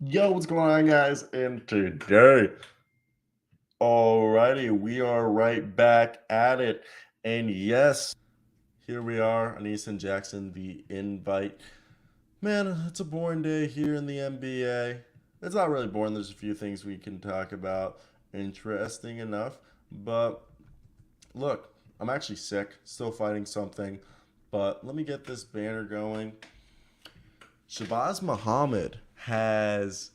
Yo, what's going on, guys? And today, alrighty, we are right back at it. And yes, here we are on Easton Jackson, the invite. Man, it's a boring day here in the NBA. It's not really boring. There's a few things we can talk about. Interesting enough. But look, I'm actually sick, still fighting something. But let me get this banner going. Shabazz Muhammad has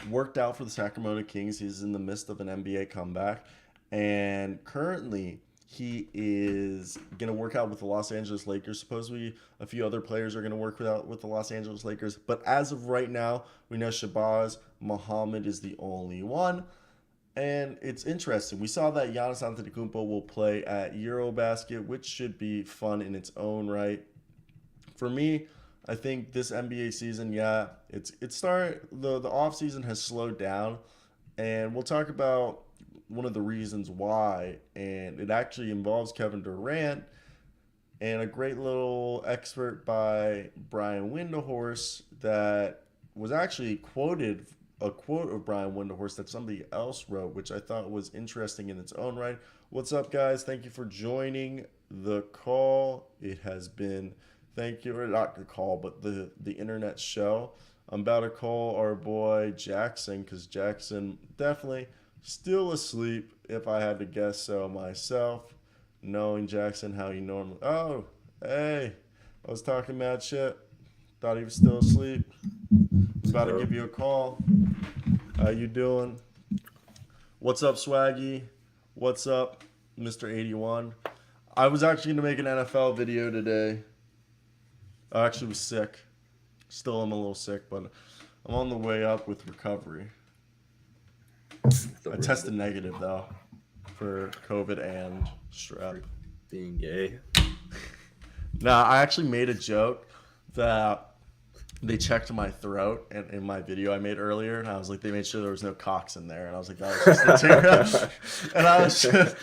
worked out for the Sacramento Kings. He's in the midst of an NBA comeback. And currently, he is going to work out with the Los Angeles Lakers. Supposedly, a few other players are going to work out with the Los Angeles Lakers. But as of right now, we know Shabazz Muhammad is the only one. And it's interesting. We saw that Giannis Antetokounmpo will play at Eurobasket, which should be fun in its own right. For me, I think this NBA season, yeah, it's start the off season has slowed down, and we'll talk about one of the reasons why, and it actually involves Kevin Durant and a great little expert by Brian Windhorst that was actually quoted a quote of Brian Windhorst that somebody else wrote, which I thought was interesting in its own right. What's up, guys? Thank you for joining the call. It has been thank you, or not the call, but the internet show. I'm about to call our boy Jackson because Jackson definitely still asleep, if I had to guess so myself. Knowing Jackson how he normally. Oh, hey, I was talking mad shit. Thought he was still asleep. I'm about to So, give you a call. How you doing? What's up, Swaggy? What's up, Mr. 81? I was actually gonna make an NFL video today. I actually was sick. Still am a little sick, but I'm on the way up with recovery. I tested negative though for COVID and strep. for being gay. Now I actually made a joke that they checked my throat and in my video I made earlier, and I was like, they made sure there was no cocks in there, and I was like, that was just the terrible. And I was just,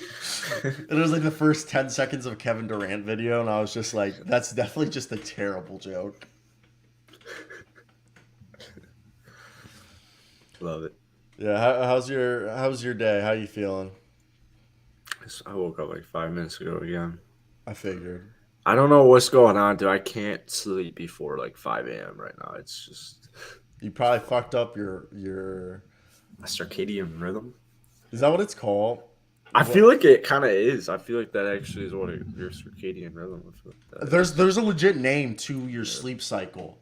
it was like the first 10 seconds of a Kevin Durant video, and I was just like, that's definitely just a terrible joke. Love it. Yeah, how's your day? How you feeling? I woke up like 5 minutes ago again. I figured. I don't know what's going on, dude. I can't sleep before like 5 a.m. right now. It's just You probably fucked up your. a circadian rhythm. Is that what it's called? I What? feel like it kind of is. I feel like that actually is what your circadian rhythm. I feel like that is. There's a legit name to your Yeah. sleep cycle.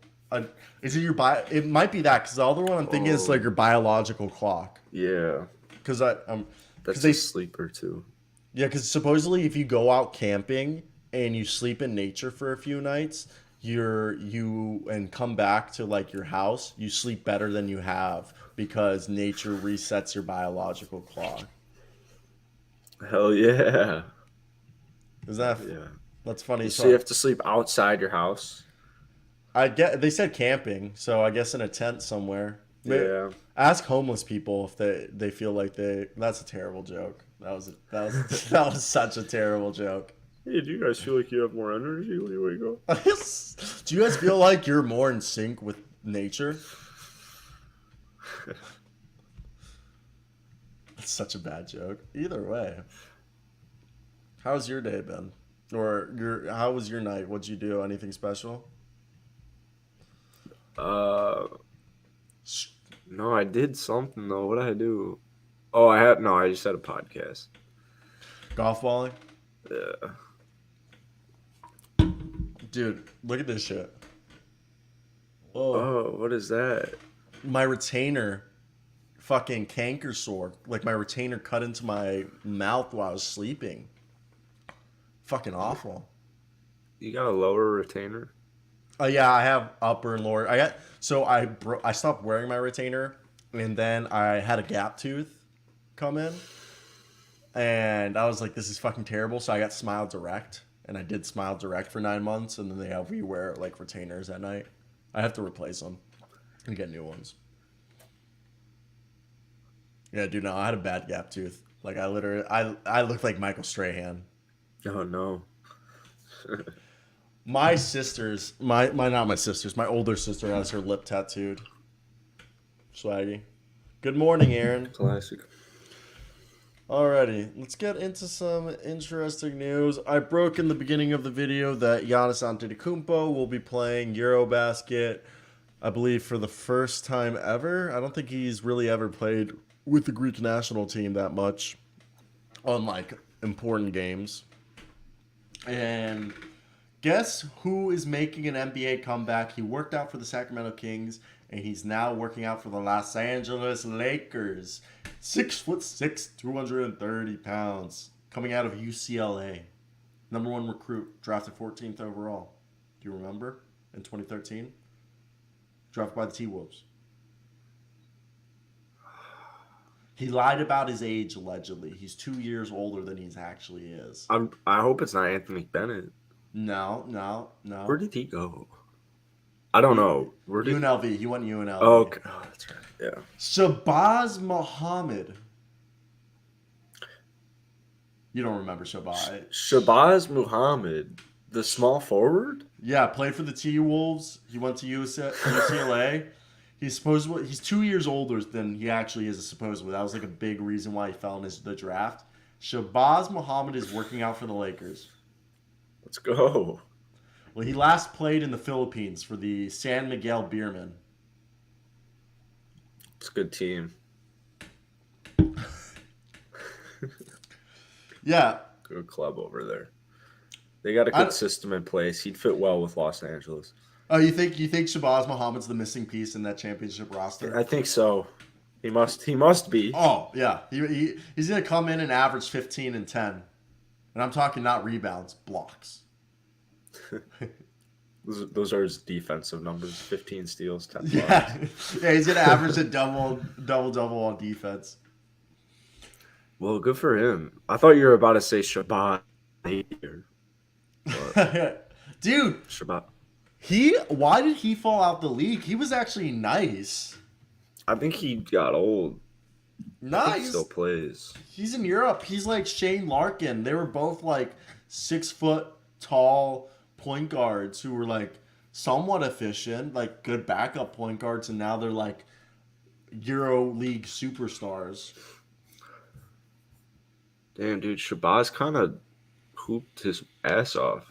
Is it your bio? It might be that because the other one I'm thinking is like Oh, your biological clock. yeah. Because because That's a sleeper too. yeah, because supposedly if you go out camping and you sleep in nature for a few nights, you and come back to like your house, you sleep better than you have because nature resets your biological clock. Hell yeah. Is Hell that yeah. that's funny? So you So have to sleep outside your house. I get they said camping, so I guess in a tent somewhere. Yeah. Ask homeless people if they feel like they. That's a terrible joke. That was such a terrible joke. Hey, do you guys feel like you have more energy when you wake up? Do you guys feel like you're more in sync with nature? That's such a bad joke. Either way, how's your day been? Or how was your night? What'd you do? Anything special? Uh, no, I did something though. What did I do? Oh, I had no. I just had a podcast. Golf balling? Yeah. Dude, look at this shit. Oh, Oh, what is that? my retainer fucking canker sore. Like my retainer cut into my mouth while I was sleeping. Fucking awful. You got a lower retainer? Oh yeah, I have upper and lower. I stopped wearing my retainer, and then I had a gap tooth come in, and I was like, "This is fucking terrible." So I got Smile Direct, and I did Smile Direct for 9 months, and then they have we wear like retainers at night. I have to replace them and get new ones. Yeah, dude, no, I had a bad gap tooth. Like I looked like Michael Strahan. Oh no. My not my sisters, my older sister has her lip tattooed. Swaggy. Good morning, Aaron. Classic. Alrighty, let's get into some interesting news. I broke in the beginning of the video that Giannis Antetokounmpo will be playing Eurobasket, I believe, for the first time ever. I don't think he's really ever played with the Greek national team that much on, like, important games. And guess who is making an NBA comeback? He worked out for the Sacramento Kings, and he's now working out for the Los Angeles Lakers. 6'6", 230 pounds, coming out of UCLA. Number 1 recruit, drafted 14th overall. Do you remember? In 2013? Drafted by the T-Wolves. He lied about his age, allegedly. He's 2 years older than he actually is. I hope it's not Anthony Bennett. No. Where did he go? I don't know. Where did UNLV. He went UNLV. Oh, okay. Oh, that's right. Yeah. Shabazz Muhammad. You don't remember Shabazz? Shabazz Muhammad, the small forward? Yeah, played for the T-Wolves. He went to UCLA. He's 2 years older than he actually is, supposedly. That was like a big reason why he fell in the draft. Shabazz Muhammad is working out for the Lakers. Let's go. Well, he last played in the Philippines for the San Miguel Beermen. It's a good team. Yeah. Good club over there. They got a good system in place. He'd fit well with Los Angeles. Oh, you think Shabazz Muhammad's the missing piece in that championship roster? I think so. He must be. Oh, yeah. He's going to come in and average 15 and 10. And I'm talking not rebounds, blocks. Those are his defensive numbers. 15 steals, 10 blocks. Yeah, he's going to average a double on defense. Well, good for him. I thought you were about to say Shabbat here. Dude, Shabbat. Why did he fall out the league? He was actually nice. I think he got old. Nice. He still plays. He's in Europe. He's like Shane Larkin. They were both like 6 foot tall point guards who were like somewhat efficient, like good backup point guards, and now they're like Euro League superstars. Damn, dude, Shabazz kind of hooped his ass off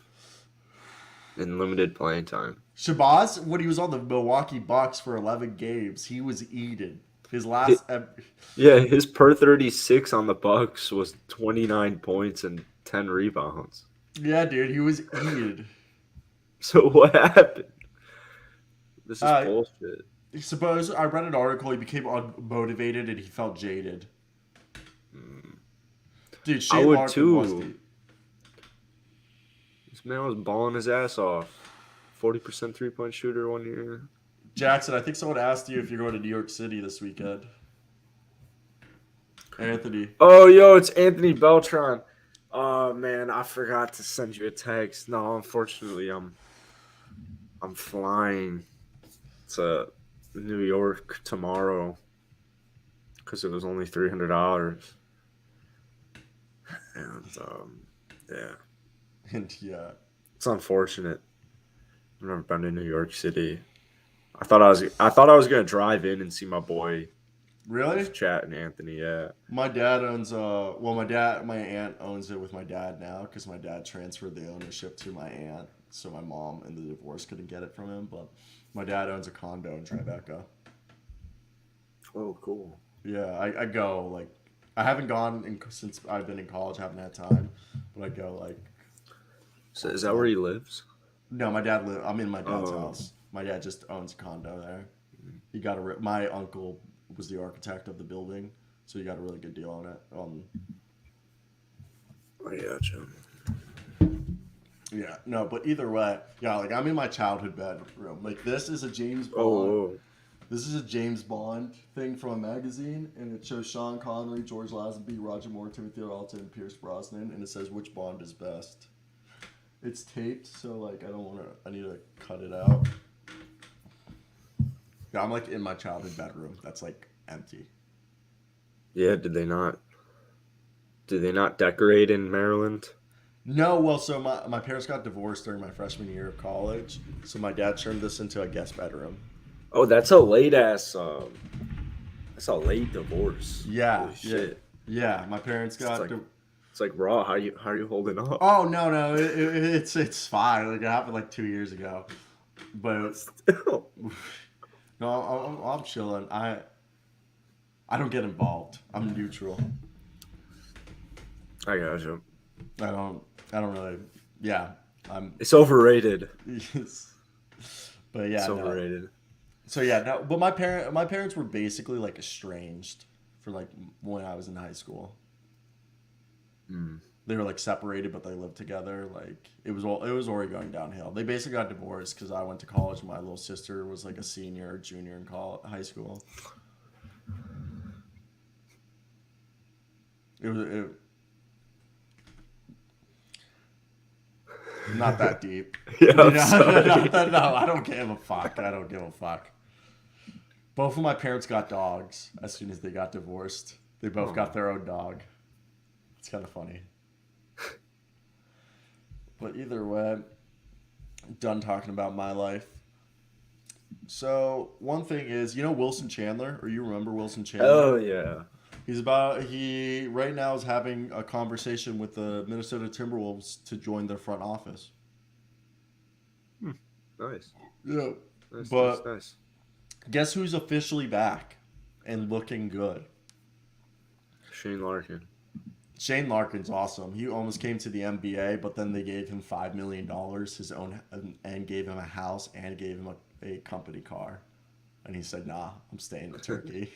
in limited playing time. Shabazz, when he was on the Milwaukee Bucks for 11 games, he was eaten. His last... his per 36 on the Bucks was 29 points and 10 rebounds. Yeah, dude, he was eaten. So what happened? This is bullshit. Suppose I read an article, he became unmotivated and he felt jaded. Dude, Shane I would Larkin too. was This man was balling his ass off. 40% 3-point shooter 1 year. Jackson, I think someone asked you if you're going to New York City this weekend. Anthony. Oh, yo, it's Anthony Beltran. Oh, man, I forgot to send you a text. No, unfortunately, I'm flying to New York tomorrow because it was only $300. And, yeah. And yeah. It's unfortunate. I've never been to New York City. I thought I was gonna drive in and see my boy. Really? Chat and Anthony, yeah. My dad owns my aunt owns it with my dad now because my dad transferred the ownership to my aunt, so my mom in the divorce couldn't get it from him. But my dad owns a condo in Tribeca. Oh, cool. Yeah, I go like I haven't gone since I've been in college. I haven't had time, but I go like. So is that where he lives? No, my dad lives. I'm in my dad's house. My dad just owns a condo there. He got my uncle was the architect of the building, so he got a really good deal on it. I gotcha. Yeah, no, but either way, yeah, like I'm in my childhood bedroom. Like this is a James Bond. Oh. This is a James Bond thing from a magazine, and it shows Sean Connery, George Lazenby, Roger Moore, Timothy Dalton, and Pierce Brosnan, and it says which Bond is best. It's taped, so like I need to cut it out. Yeah, I'm like in my childhood bedroom. That's like empty. Yeah, did they not decorate in Maryland? No, well, so my parents got divorced during my freshman year of college, so my dad turned this into a guest bedroom. Oh, that's a late ass I saw late divorce. Yeah, Holy yeah, shit! yeah. My parents It's got. like it's like raw. How are you holding up? Oh no, no, it's fine. Like it happened like 2 years ago, but Still. no, I'm chilling. I don't get involved. I'm neutral. I got you. I don't I don't really. Yeah, I'm. It's overrated. But It's yeah, no. overrated. So yeah, no. But my parents were basically like estranged for like when I was in high school. Mm. They were like separated, but they lived together. Like it was already going downhill. They basically got divorced because I went to college and my little sister was like a senior or junior in high school. It not that deep. Yeah, You I'm know, sorry. no, I don't give a fuck. I don't give a fuck. Both of my parents got dogs as soon as they got divorced. They both got Oh, their own dog. It's kind of funny. But either way, done talking about my life. So one thing is, you know Wilson Chandler, or you remember Wilson Chandler? oh yeah. He right now is having a conversation with the Minnesota Timberwolves to join their front office. Hmm. Nice, Yeah. nice, nice, But nice. guess who's officially back and looking good? Shane Larkin. Shane Larkin's awesome. He almost came to the NBA, but then they gave him $5 million, his own, and gave him a house and gave him a company car. And he said, "Nah, I'm staying in Turkey."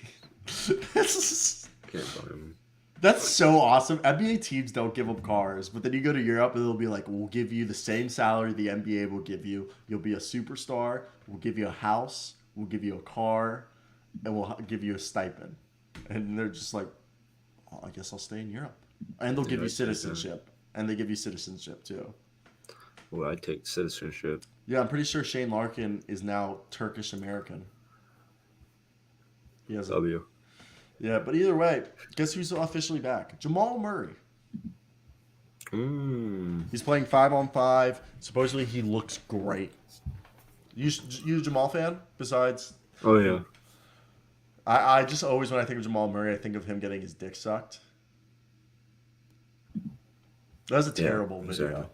Can't blame him. That's so awesome. NBA teams don't give up cars, but then you go to Europe and they'll be like, "We'll give you the same salary the NBA will give you. You'll be a superstar. We'll give you a house. We'll give you a car, and we'll give you a stipend." And they're just like, "Oh, I guess I'll stay in Europe." And they'll Yeah, give you I take that. citizenship, and they give you citizenship too. Well, I take citizenship. Yeah, I'm pretty sure Shane Larkin is now Turkish American. He has a W. yeah, but either way, guess who's officially back? Jamal Murray. Mm. He's playing 5-on-5. Supposedly he looks great. You a Jamal fan? Besides, Oh yeah. I just always when I think of Jamal Murray, I think of him getting his dick sucked. That was a Yeah. terrible Exactly. video.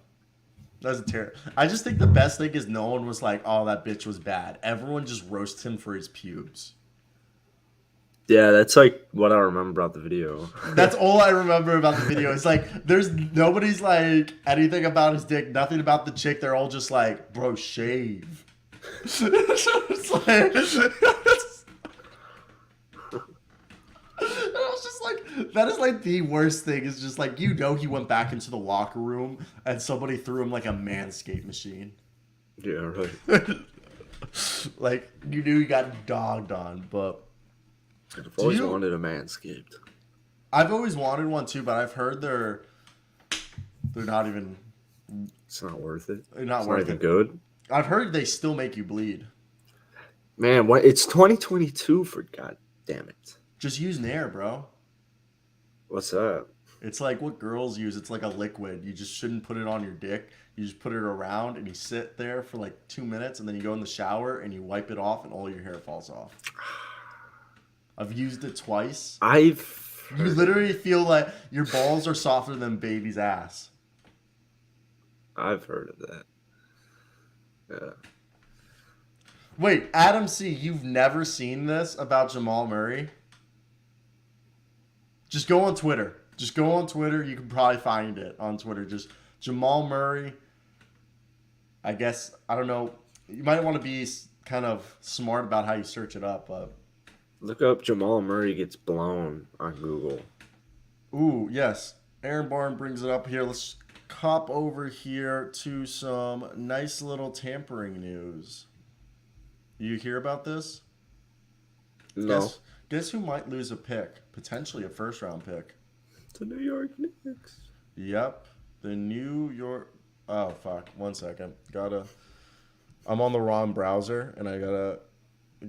That was a terrible. I just think the best thing is no one was like, "Oh, that bitch was bad." Everyone just roasts him for his pubes. Yeah, that's like what I remember about the video. That's all I remember about the video. It's like there's nobody's like anything about his dick, nothing about the chick. They're all just like, "Bro, shave." It's like, I was just like, that is like the worst thing. Is just like he went back into the locker room and somebody threw him like a manscape machine. Yeah, right. Like you knew he got dogged on, but I've do always you? wanted a manscaped. I've always wanted one too, but I've heard they're not even It's not worth it. they're not It's not worth even it. good. I've heard they still make you bleed. Man, what? It's 2022 for God damn it. Just use Nair, bro. What's that? It's like what girls use. It's like a liquid. You just shouldn't put it on your dick. You just put it around and you sit there for like 2 minutes and then you go in the shower and you wipe it off and all your hair falls off. I've used it twice. I've You heard literally feel like your balls are softer than baby's ass. I've heard of that. Yeah. Wait, Adam C., you've never seen this about Jamal Murray? Just go on Twitter. Just go on Twitter. You can probably find it on Twitter. Just Jamal Murray. I guess, I don't know. You might want to be kind of smart about how you search it up. But Look up Jamal Murray gets blown on Google. ooh, yes. Aaron Barn brings it up here. Let's hop over here to some nice little tampering news. You hear about this? No. Guess who might lose a pick? Potentially a first round pick. The New York Knicks. Yep. The New York. Oh, fuck. 1 second. I'm on the wrong browser and I gotta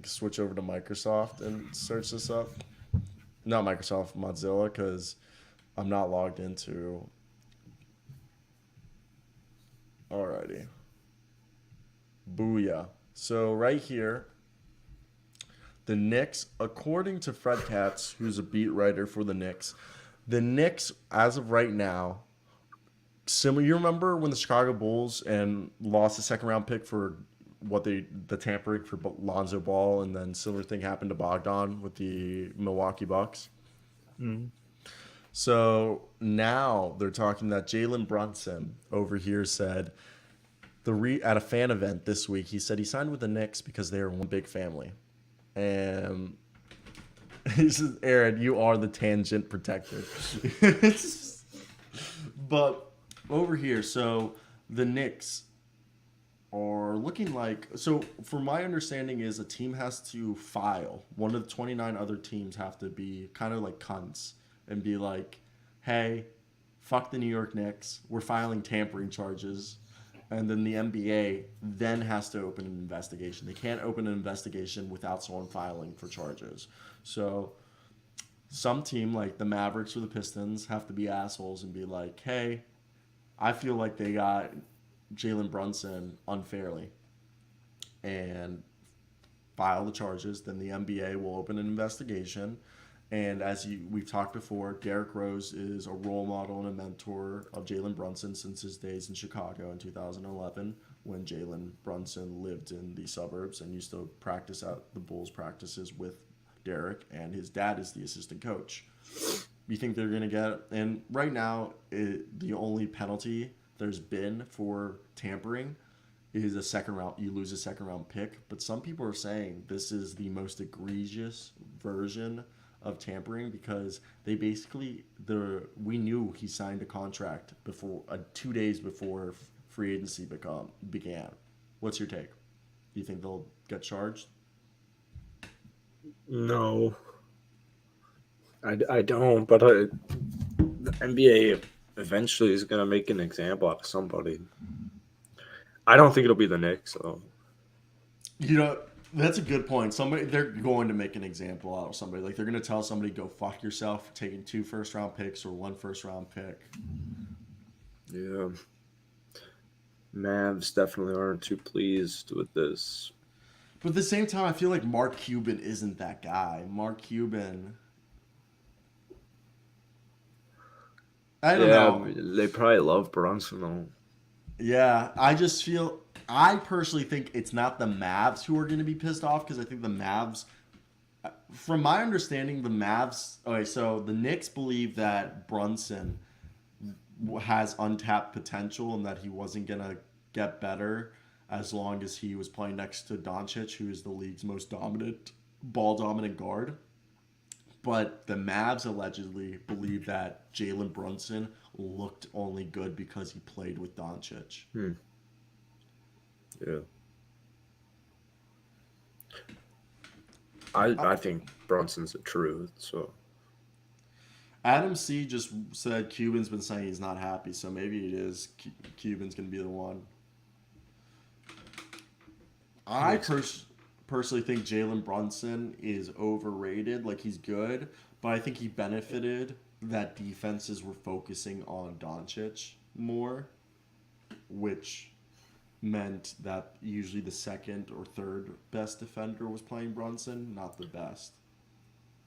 switch over to Microsoft and search this up. Not Microsoft, Mozilla, because I'm not logged into. Alrighty. Booyah. So right here, the Knicks, according to Fred Katz, who's a beat writer for the Knicks, as of right now, similar. You remember when the Chicago Bulls and lost the second round pick for the tampering for Lonzo Ball, and then similar thing happened to Bogdan with the Milwaukee Bucks. Mhm. So now they're talking that Jalen Brunson over here said at a fan event this week, he said he signed with the Knicks because they are one big family. And he says, Aaron, you are the tangent protector. But over here, so the Knicks are looking like, so for my understanding is a team has to file. One of the 29 other teams have to be kind of like cunts and be like, hey, fuck the New York Knicks. We're filing tampering charges. And then the NBA then has to open an investigation. They can't open an investigation without someone filing for charges. So some team like the Mavericks or the Pistons have to be assholes and be like, hey, I feel like they got Jalen Brunson unfairly and file the charges. Then the NBA will open an investigation. And we've talked before, Derrick Rose is a role model and a mentor of Jalen Brunson since his days in Chicago in 2011 when Jalen Brunson lived in the suburbs and used to practice at the Bulls practices with Derrick, and his dad is the assistant coach. You think they're going to get, and right now, the only penalty there's been for tampering is a second round. You lose a second round pick, but some people are saying this is the most egregious version of tampering because they basically we knew he signed a contract before 2 days before free agency began. What's your take? Do you think they'll get charged? No, I don't. But the NBA eventually is gonna make an example out of somebody. I don't think it'll be the Knicks, though. You know, that's a good point. They're going to make an example out of somebody. Like they're going to tell somebody, "Go fuck yourself," for taking 2 first round picks or 1 first round pick. Yeah, Mavs definitely aren't too pleased with this. But at the same time, I feel like Mark Cuban isn't that guy. Mark Cuban, I don't Yeah, know. they probably love Brunson though. Yeah, I personally think it's not the Mavs who are going to be pissed off because I think the Mavs, from my understanding, the Mavs. Okay, so the Knicks believe that Brunson has untapped potential and that he wasn't gonna get better as long as he was playing next to Doncic, who is the league's most ball dominant guard. But the Mavs allegedly believe that Jalen Brunson looked only good because he played with Doncic. Hmm. Yeah, I think Brunson's the truth. So Adam C just said Cuban's been saying he's not happy, so maybe it is Cuban's gonna be the one. I makes sense. personally think Jalen Brunson is overrated. Like he's good, but I think he benefited that defenses were focusing on Doncic more, which meant that usually the second or third best defender was playing Brunson, not the best.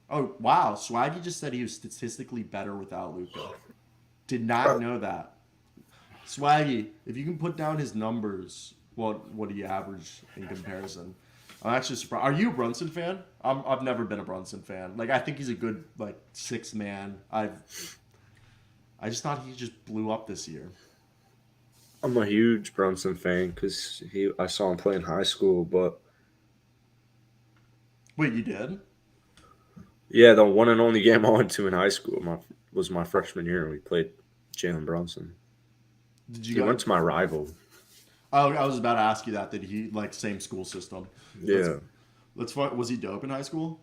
Oh wow, Swaggy just said he was statistically better without Luca. Did not Uh, know that. Swaggy, if you can put down his numbers, what he averaged in comparison. I'm actually surprised. Are you a Brunson fan? I've never been a Brunson fan. Like I think he's a good like sixth man. I just thought he just blew up this year. I'm a huge Brunson fan because I saw him play in high school. But Wait, you did? yeah, the one and only game I went to in high school was my freshman year, and we played Jalen Brunson. Did you He went go? to my rival. Oh, I was about to ask you that. Did he like same school system? Let's Yeah, Was he dope in high school?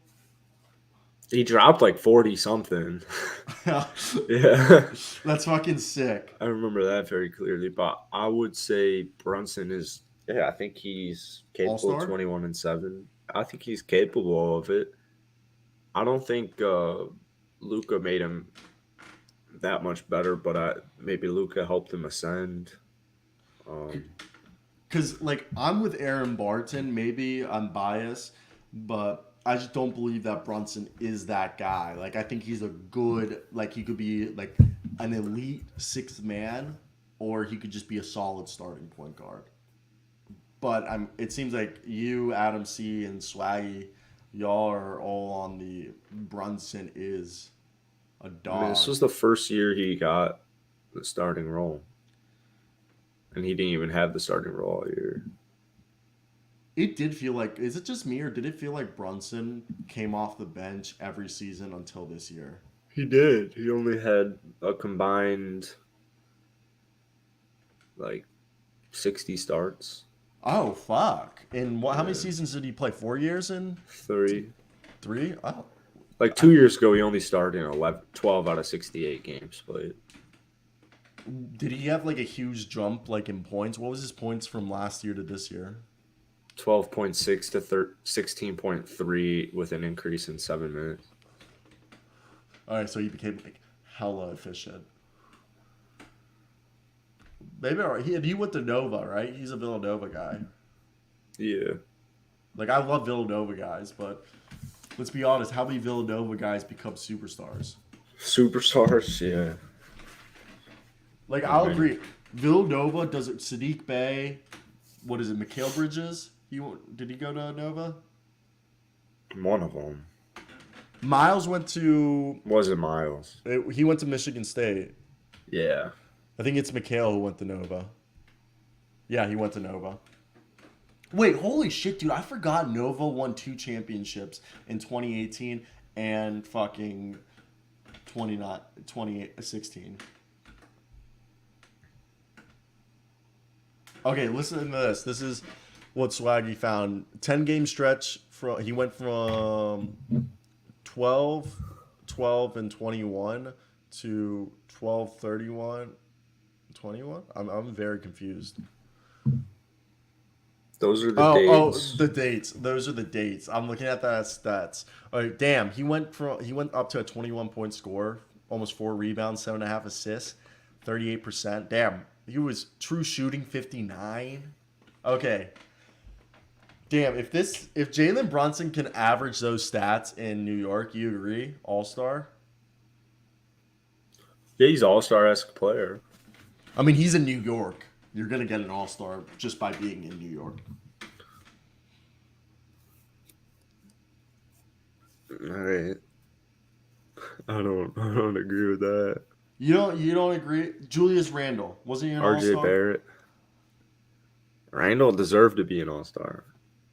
he dropped like 40 something. Yeah, That's fucking sick. I remember that very clearly. But I would say Brunson is. Yeah, I think he's All capable of star. 21-7. I think he's capable of it. I don't think Luca made him that much better, but maybe Luca helped him ascend. Um, Because like I'm with Aaron Barton. Maybe I'm biased, but I just don't believe that Brunson is that guy. Like I think he's a good like he could be like an elite sixth man, or he could just be a solid starting point guard. But it seems like you, Adam C, and Swaggy, y'all are all on the Brunson is a I mean, this dog. was the first year he got the starting role, and he didn't even have the starting role all year. It did feel like, is it just me or did it feel like Brunson came off the bench every season until this year? He did. He only had a combined like 60 starts. Oh fuck! And what? How many Yeah. seasons did he play? 4 years in? 3. Three? Oh, Like 2 years ago, he only started in 11, 12 out of 68 games played. did he have like a huge jump like in points? What was his points from last year to this year? 12.6 to 16.3 with an increase in 7 minutes. All right, so he became like hella efficient. Maybe all right. He went to Nova, right? He's a Villanova guy. Yeah. Like I love Villanova guys, but let's be honest. How many Villanova guys become superstars? Superstars, yeah. Like Not I'll many. agree. Villanova does it. Sadiq Bey, what is it? Mikhail Bridges. Did he go to Nova? One of them. Miles went to. Wasn't Miles. He went to Michigan State. Yeah. I think it's Mikhail who went to Nova. Yeah, he went to Nova. Wait, holy shit, dude! I forgot Nova won 2 championships in 2018 and fucking 2016. Okay, listen to this. This is what Swaggy found. 10-game stretch from he went from 12, 12 and 21 to 12, 31, 21. I'm very confused. Those are the Oh, dates. the dates. Those are the dates. I'm looking at that as stats. All right, damn. He went up to a 21-point score, almost 4 rebounds, 7.5 assists, 38%. Damn, he was true shooting 59. Okay. Damn, if Jalen Brunson can average those stats in New York, you agree? All-star? Yeah, he's all-star-esque player. I mean, he's in New York. You're going to get an all-star just by being in New York. All right. I don't agree with that. You don't agree? Julius Randle, wasn't he an RJ all-star? Barrett. Randall deserved to be an all-star.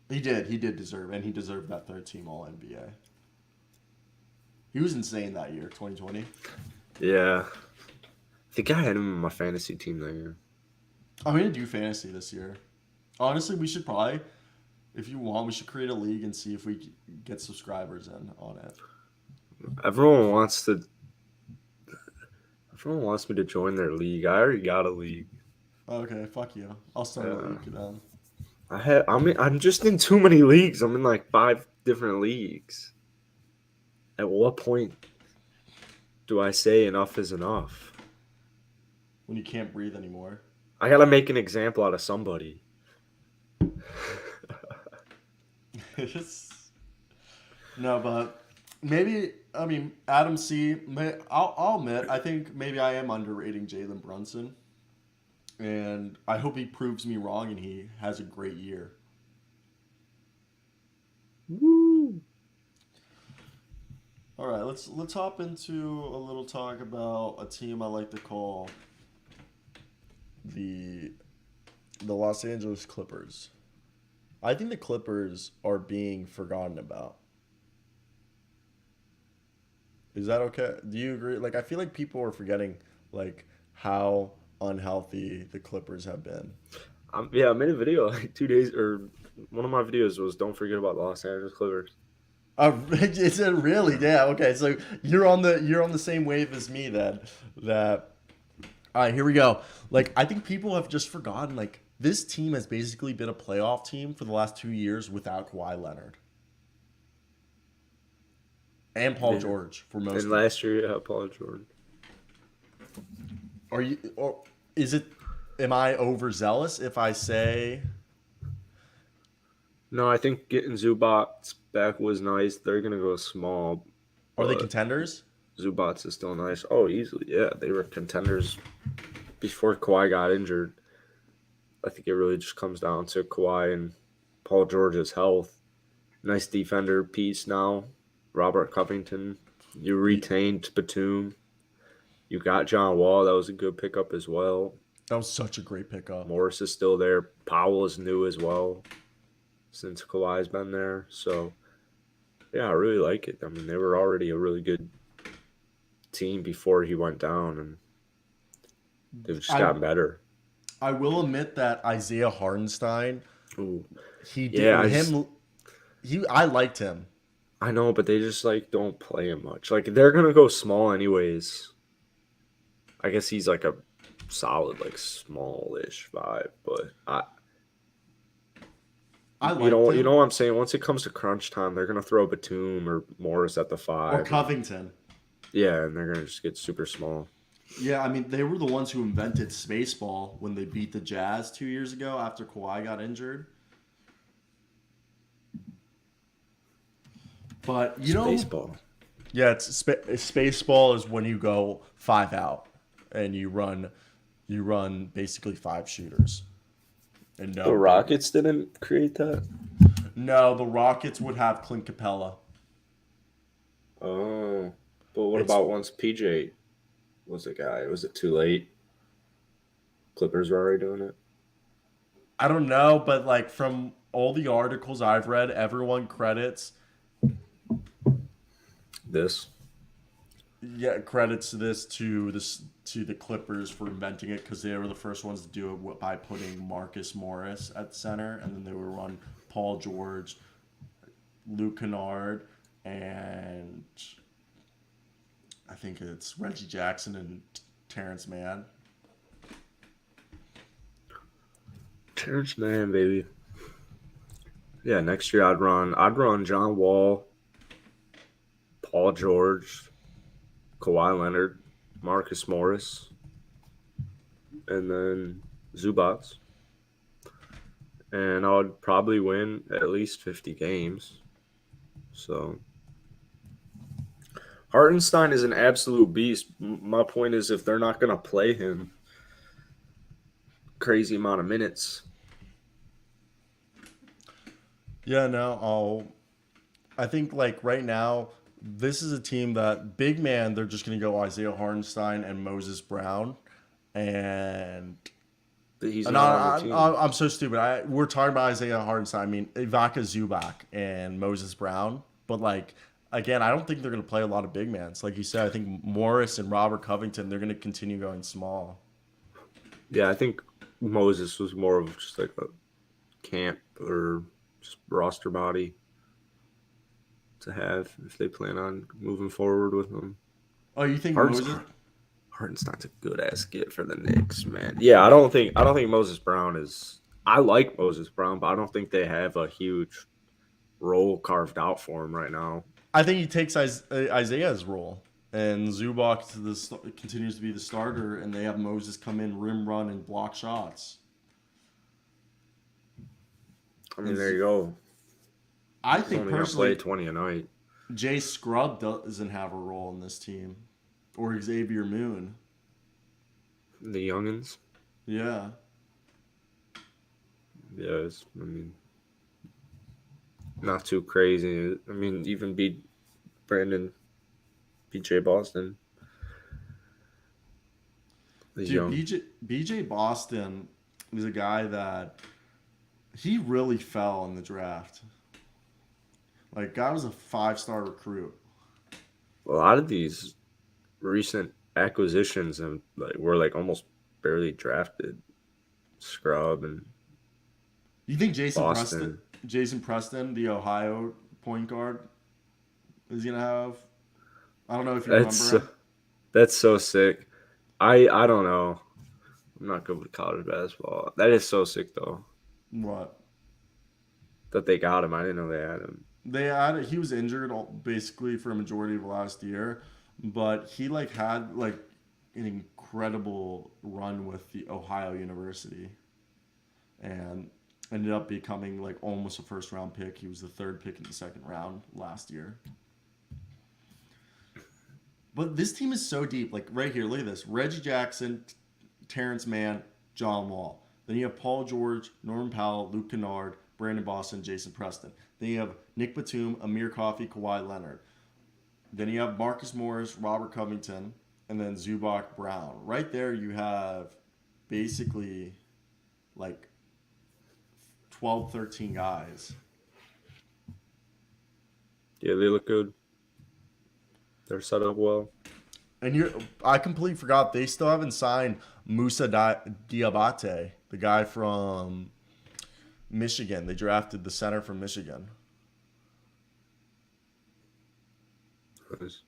He did deserve, and he deserved that third team All NBA. He was insane that year, 2020. Yeah. I think I had him in my fantasy team that year. I'm gonna do fantasy this year. Honestly, we should probably, if you want, we should create a league and see if we get subscribers in on it. Everyone wants me to join their league. I already got a league. Okay, fuck you. I'll start a league then. I'm just in too many leagues. I'm in like 5 different leagues. At what point do I say enough is enough? When you can't breathe anymore. I gotta make an example out of somebody. No, but maybe, I mean, Adam C, I'll admit, I think maybe I am underrating Jalen Brunson. And I hope he proves me wrong and he has a great year. Woo! All right, let's hop into a little talk about a team I like to call the Los Angeles Clippers. I think the Clippers are being forgotten about. Is that okay? Do you agree? Like, I feel like people are forgetting like how unhealthy the Clippers have been. I made a video like 2 days, or one of my videos was "Don't forget about the Los Angeles Clippers." Is it really? Yeah. Okay. So you're on the same wave as me then. That. All right. Here we go. Like I think people have just forgotten. Like this team has basically been a playoff team for the last 2 years without Kawhi Leonard and Paul George for most. And last year, Paul George. Are you? Or is it? Am I overzealous if I say No, I think getting Zubats back was nice. They're gonna go small, Are they but contenders? Zubats is still nice. Oh, easily, yeah. They were contenders before Kawhi got injured. I think it really just comes down to Kawhi and Paul George's health. Nice defender piece now. Robert Covington. You Ye- retained Batum. You got John Wall. That was a good pickup as well. That was such a great pickup. Morris is still there. Powell is new as well since Kawhi's been there. So, yeah, I really like it. I mean, they were already a really good team before he went down, and they've just I gotten better. I will admit that Isaiah Hardenstein, Ooh. he did Yeah, him. I liked him. I know, but they just like don't play him much. Like they're gonna go small anyways. I guess he's like a solid, like smallish vibe, but I liked you him. know what I'm saying. Once it comes to crunch time, they're gonna throw Batum or Morris at the Or five, and Covington. yeah, and they're gonna just get super small. Yeah, I mean they were the ones who invented spaceball when they beat the Jazz 2 years ago after Kawhi got injured. But It's baseball. yeah, spaceball is when you go five out and you run basically five shooters and The no big. Rockets didn't create that. No, the Rockets would have Clint Capella. Oh, but what It's about once PJ was the guy? Was it too late? Clippers were already doing it. I don't know, but like from all the articles I've read, everyone credits This. yeah credits this to the Clippers for inventing it because they were the first ones to do it by putting Marcus Morris at center, and then they would run Paul George, Luke Kennard, and I think it's Reggie Jackson and Terrence Mann. Terrence Mann, baby. Yeah, next year I'd run John Wall, Paul George, Kawhi Leonard, Marcus Morris, and then Zubats. And I would probably win at least 50 games. So Hartenstein is an absolute beast. My point is if they're not going to play him crazy amount of minutes, Yeah, no, I think like right now, this is a team that big man. They're just gonna go Isaiah Hardenstein and Moses Brown, and he's and not on the team. I'm so stupid. We're talking about Isaiah Hardenstein. I mean Ivaka Zubac and Moses Brown, but like again, I don't think they're gonna play a lot of big mans. Like you said, I think Morris and Robert Covington they're gonna continue going small. Yeah, I think Moses was more of just like a camp or just roster body to have if they plan on moving forward with him. Oh, you think Harden's, Moses? Hardenstein's a good ass get for the Knicks, man. Yeah, I don't think Moses Brown is. I like Moses Brown, but I don't think they have a huge role carved out for him right now. I think he takes Isaiah's role, and Zubac continues to be the starter, and they have Moses come in, rim run, and block shots. I mean, And there you go. I He's think only gonna play personally, 20 a night. Jay Scrub doesn't have a role in this team, or Xavier Moon. The youngins, Yeah, yes. I mean, not too crazy. I mean, even beat Brandon, BJ Boston. He's dude, young. BJ Boston is a guy that he really fell in the draft. Like, guy was a 5-star recruit. A lot of these recent acquisitions and like were like almost barely drafted. Scrub and You think Boston. Jason Preston, the Ohio point guard, is gonna have? I don't know if you remember That's him. that's so sick. I don't know. I'm not good with college basketball. That is so sick though What? that they got him. I didn't know they had him. He was injured basically for a majority of last year, but he like had like an incredible run with the Ohio University, and Ended up becoming like almost a first round pick. He was the third pick in the second round last year. But this team is so deep. Like right here, look at this: Reggie Jackson, Terrence Mann, John Wall. Then you have Paul George, Norman Powell, Luke Kennard, Brandon Boston, Jason Preston. Then you have Nick Batum, Amir Coffey, Kawhi Leonard. Then you have Marcus Morris, Robert Covington, and then Zubac Brown. Right there, you have basically like 12, 13 guys. Yeah, they look good. They're set up well. And I completely forgot they still haven't signed Musa Diabate, the guy from Michigan. They drafted the center from Michigan. Nice.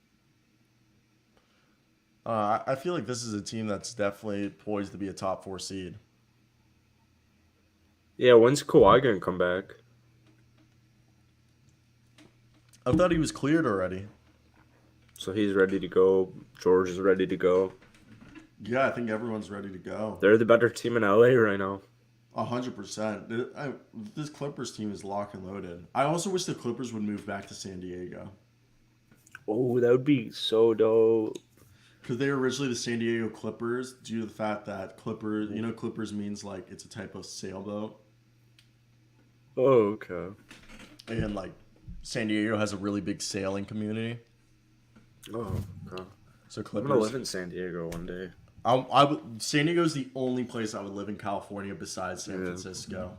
I feel like this is a team that's definitely poised to be a top 4 seed. Yeah, when's Kawhi gonna come back? I thought he was cleared already. So he's ready to go. George is ready to go. Yeah, I think everyone's ready to go. They're the better team in LA right now. 100%. This Clippers team is locked and loaded. I also wish the Clippers would move back to San Diego. Oh, that would be so dope. Because they were originally the San Diego Clippers due to the fact that Clippers means like it's a type of sailboat. Oh, okay. And like San Diego has a really big sailing community. Oh, okay. So I'm Clippers. gonna live in San Diego one day. San Diego is the only place I would live in California besides San Francisco.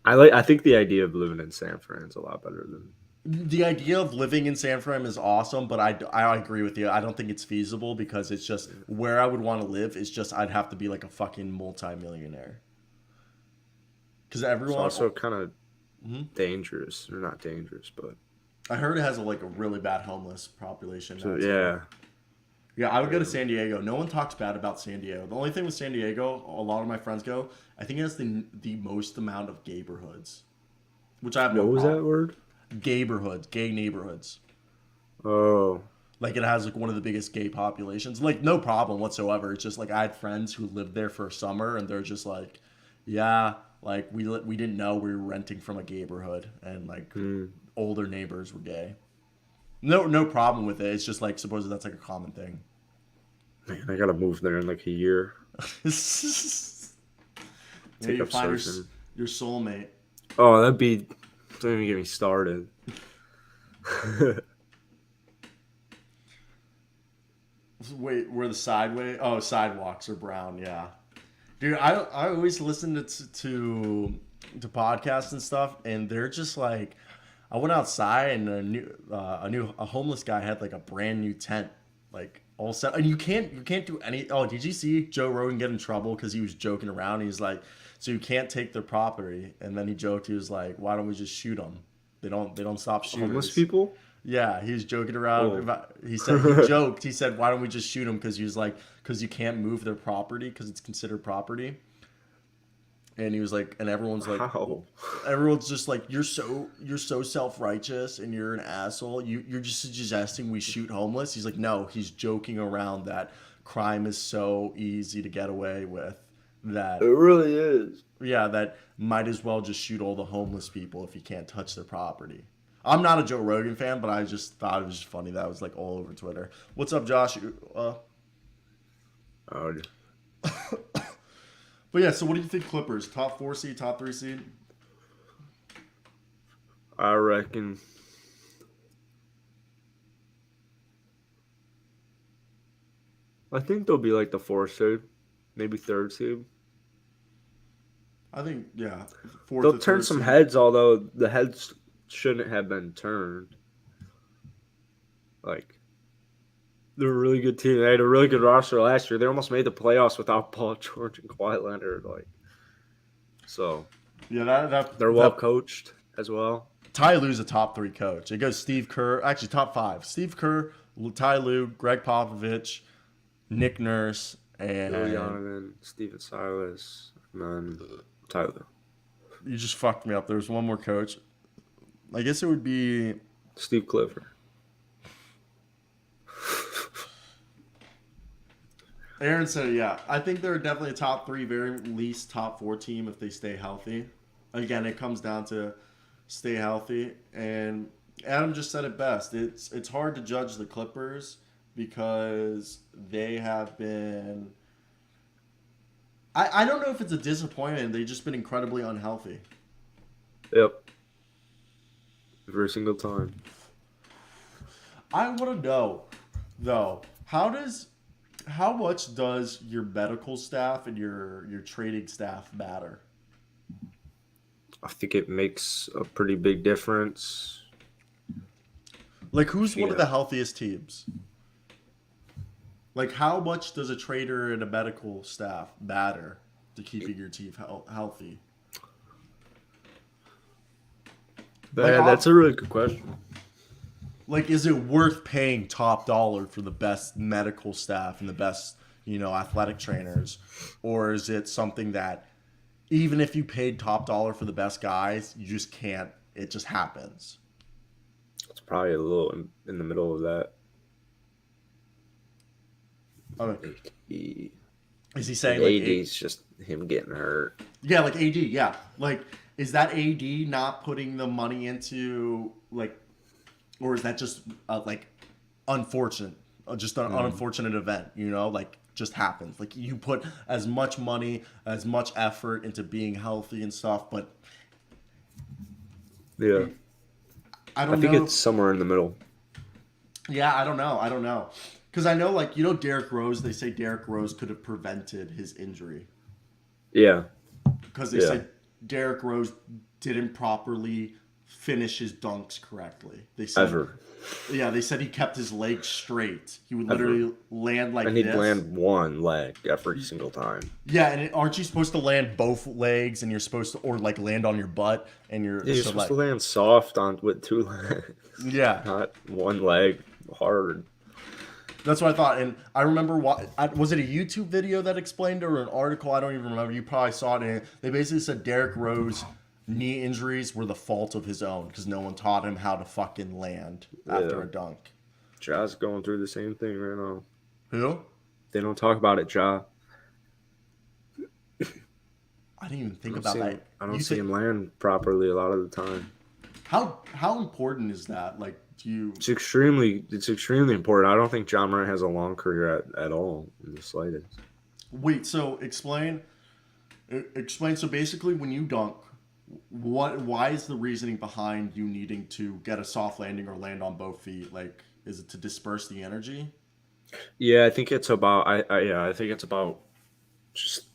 I think the idea of living in San Fran is a lot better than. The idea of living in San Fran is awesome, but I agree with you. I don't think it's feasible because it's just where I would want to live is just I'd have to be like a fucking multimillionaire. Because everyone It's also kind of dangerous. Or not dangerous, but I heard it has a really bad homeless population. so, now, yeah. Yeah, I would go to San Diego. No one talks bad about San Diego. The only thing with San Diego, a lot of my friends go, I think it has the most amount of neighborhoods, which I have no What was problem. that word? Neighborhoods, gay neighborhoods. Oh, Like it has like one of the biggest gay populations. Like no problem whatsoever. It's just like I had friends who lived there for a summer, and they're just like, yeah, like we didn't know we were renting from a neighborhood, and like older neighbors were gay. No problem with it. It's just like supposedly that's like a common thing. man, I gotta move there in like a year. Maybe Take you up find surfing. your soulmate. Oh, that'd be. Don't even get me started. Wait, where the sidewalks are brown? Yeah, dude. I always listen to podcasts and stuff, and they're just like, I went outside and a homeless guy had like a brand new tent, like all set, and you can't do any. Oh, did you see Joe Rogan get in trouble because he was joking around? He's like, so you can't take their property, and then he joked. He was like, why don't we just shoot them? They don't stop shooters. Homeless people? Yeah, he was joking around. Oh. He joked. He said, "Why don't we just shoot him?" Because he was like, "Because you can't move their property because it's considered property." And he was like, and Wow. everyone's just like, you're so self righteous and you're an asshole. You're just suggesting we shoot homeless. He's like, no, he's joking around that crime is so easy to get away with that It really is. yeah, that might as well just shoot all the homeless people if you can't touch their property. I'm not a Joe Rogan fan, but I just thought it was just funny that was like all over Twitter. What's up, Josh? Oh, But yeah, so what do you think, Clippers? Top 4 seed, top 3 seed? I reckon. I think they'll be like the 4th seed, maybe 3rd seed. I think, yeah. 4th They'll to turn 3rd some seed. heads, although the heads shouldn't have been turned. Like, they're a really good team. They had a really good roster last year. They almost made the playoffs without Paul George and Kawhi Leonard. So Yeah, they're well coached as well. Ty Lue's a top 3 coach. It goes Steve Kerr, actually top 5. Steve Kerr, Ty Lue, Greg Popovich, Nick Nurse, and Billy Donovan, Steven Silas, and then Tyler. you just fucked me up. There's one more coach. I guess it would be Steve Clifford. Aaron said, yeah. I think they're definitely a top 3, very least top 4 team if they stay healthy. Again, it comes down to stay healthy. And Adam just said it best. It's hard to judge the Clippers because they have been. I don't know if it's a disappointment. They've just been incredibly unhealthy. Yep. Every single time. I want to know, though, how much does your medical staff and your trading staff matter? I think it makes a pretty big difference. Like, who's one of the Yeah. healthiest teams? Like, how much does a trader and a medical staff matter to keeping your team healthy? Man, that's a really good question. Like, is it worth paying top dollar for the best medical staff and the best, athletic trainers? Or is it something that even if you paid top dollar for the best guys, you just can't, it just happens? It's probably a little in the middle of that. Okay. He, Is he saying AD's just him getting hurt. Yeah, like AD, yeah. Like, is that AD not putting the money into, like, or is that just, unfortunate? Just an unfortunate event, Like, just happens. Like, you put as much money, as much effort into being healthy and stuff, but Yeah. I I don't think know. it's somewhere in the middle. Yeah, I don't know. Because I know, like, Derrick Rose, they say Derrick Rose could have prevented his injury. Yeah. Because they Yeah. said Derrick Rose didn't properly finish his dunks correctly. They said, Ever. yeah, they said he kept his legs straight. He would Ever. literally land like And he'd this. land one leg every single time. Yeah, and aren't you supposed to land both legs, and you're supposed to, or like land on your butt, and you're Yeah, you're so, supposed like, to land soft on with two legs, yeah. not one leg hard. That's what I thought, and I remember was it a YouTube video that explained it or an article? I don't even remember. You probably saw it, and they basically said Derrick Rose knee injuries were the fault of his own because no one taught him how to fucking land after Yeah. a dunk. Ja's going through the same thing right now. Who? They don't talk about it, Ja. I didn't even think I about don't see that. him, I don't see him land properly a lot of the time. How important is that? Like, do you? It's extremely important. I don't think John Morant has a long career at all in the slightest. Wait, so explain. So basically, when you dunk, why is the reasoning behind you needing to get a soft landing or land on both feet? Like, is it to disperse the energy? Yeah, I think it's about I think it's about just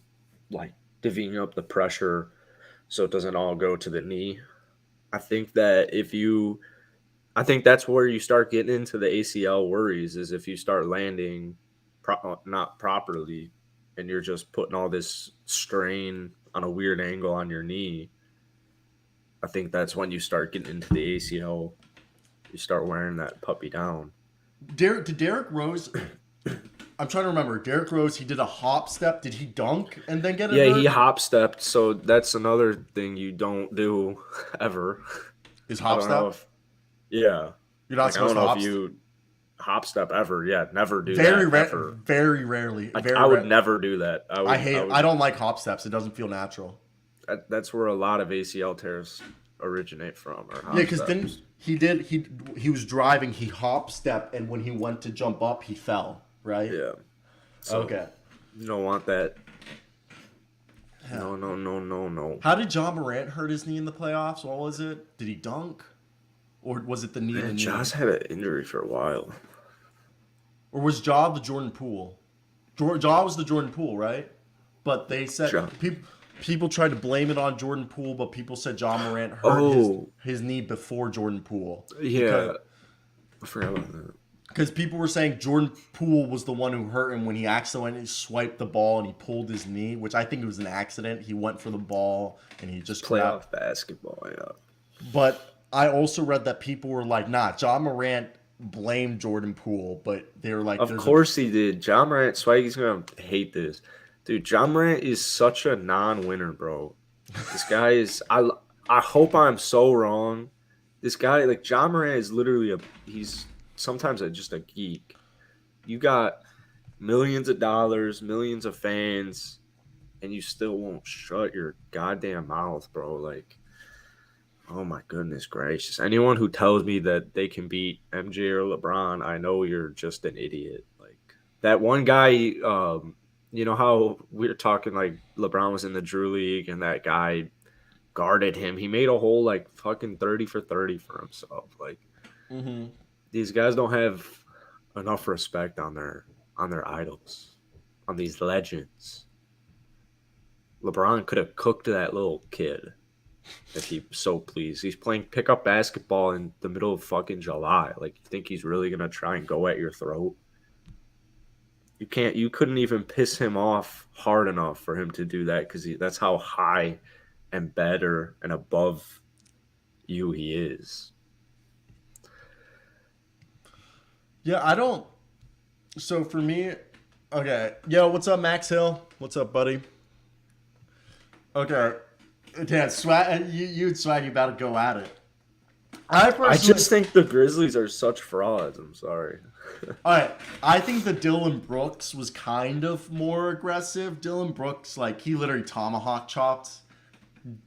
like divvying up the pressure so it doesn't all go to the knee. I think that I think that's where you start getting into the ACL worries is if you start landing not properly and you're just putting all this strain on a weird angle on your knee. I think that's when you start getting into the ACL. You start wearing that puppy down. Did Derrick Rose? I'm trying to remember. Derrick Rose, he did a hop step. Did he dunk and then get it? Yeah, hurt? he hop stepped, so that's another thing you don't do ever. Is I hop don't know step? if yeah. You're not Like I supposed don't to know hop. if you hop step ever. Yeah, never do Very that ever. very rarely. Like, Very I would rare. never do that. I hate. would, I don't like hop steps. It doesn't feel natural. that's where a lot of ACL tears originate from. Or hop Yeah, because steps. then he was driving. He hop stepped, and when he went to jump up, he fell. Right. Yeah. So Okay. you don't want that. No. How did John Morant hurt his knee in the playoffs? What was it? Did he dunk? Or was it the knee? Man, Josh had an injury for a while. Or was Ja the Jordan Poole? Ja was the Jordan Poole, right? But they said Ja. people tried to blame it on Jordan Poole, but people said John Morant hurt Oh. his knee before Jordan Poole. Yeah. I forgot about that. Because people were saying Jordan Poole was the one who hurt him when he accidentally swiped the ball and he pulled his knee, which I think it was an accident. He went for the ball and he just grabbed. Playoff basketball, yeah. But I also read that people were like, nah, John Morant blamed Jordan Poole, but they were like, Of course he did. John Morant, Swaggy's going to hate this. Dude, John Morant is such a non-winner, bro. This guy is – I hope I'm so wrong. This guy, like, John Morant is literally he's sometimes just a geek. You got millions of dollars, millions of fans, and you still won't shut your goddamn mouth, bro. Like, oh my goodness gracious. Anyone who tells me that they can beat MJ or LeBron, I know you're just an idiot. Like that one guy, you know how we were talking like LeBron was in the Drew League and that guy guarded him. He made a whole like fucking 30 for 30 for himself. Like Mm-hmm. these guys don't have enough respect on their idols, on these legends. LeBron could have cooked that little kid if he so pleased. He's playing pickup basketball in the middle of fucking July. Like, you think he's really gonna try and go at your throat? You couldn't even piss him off hard enough for him to do that because that's how high and better and above you he is. Yeah, I don't. So for me, okay. Yo, what's up, Max Hill? What's up, buddy? Okay. Yeah, swag. You and Swag, you about to go at it. I I personally, just think the Grizzlies are such frauds. I'm sorry. all right. I think that Dylan Brooks was kind of more aggressive. Dylan Brooks, like he literally tomahawk chopped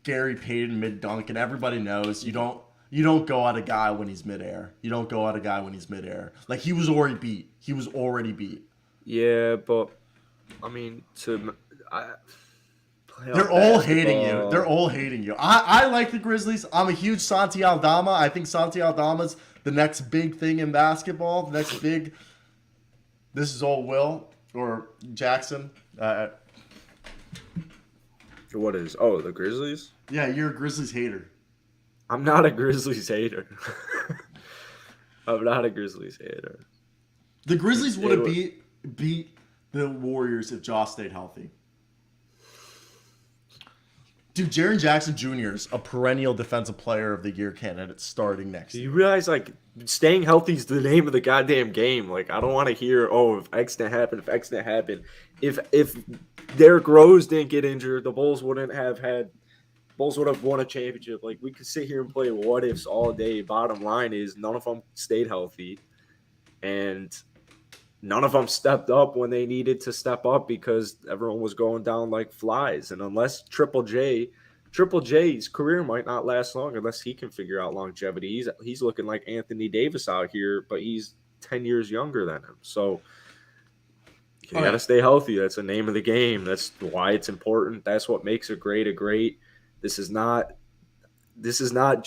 Gary Payton mid dunk, and everybody knows you don't go at a guy when he's midair. You don't go at a guy when he's midair. Like he was already beat. He was already beat. Yeah, but I mean, to I, They're playoff all hating you. basketball. They're all hating you. I like the Grizzlies. I'm a huge Santi Aldama. I think Santi Aldama's the next big thing in basketball. The next big. This is all Will or Jackson. What is? Oh, the Grizzlies. Yeah, you're a Grizzlies hater. I'm not a Grizzlies hater. I'm not a Grizzlies hater. The Grizzlies would They have were- beat the Warriors if Josh stayed healthy. Dude, Jaren Jackson Jr. is a perennial defensive player of the year candidate starting next Do year. you realize like staying healthy is the name of the goddamn game? Like I don't want to hear if X didn't happen, if X didn't happen. If Derrick Rose didn't get injured, the Bulls would have won a championship. Like we could sit here and play what ifs all day. Bottom line is none of them stayed healthy, and none of them stepped up when they needed to step up because everyone was going down like flies. And unless Triple J's career might not last long unless he can figure out longevity. He's looking like Anthony Davis out here, but he's 10 years younger than him. So you got to stay healthy. That's the name of the game. That's why it's important. That's what makes a great. This is not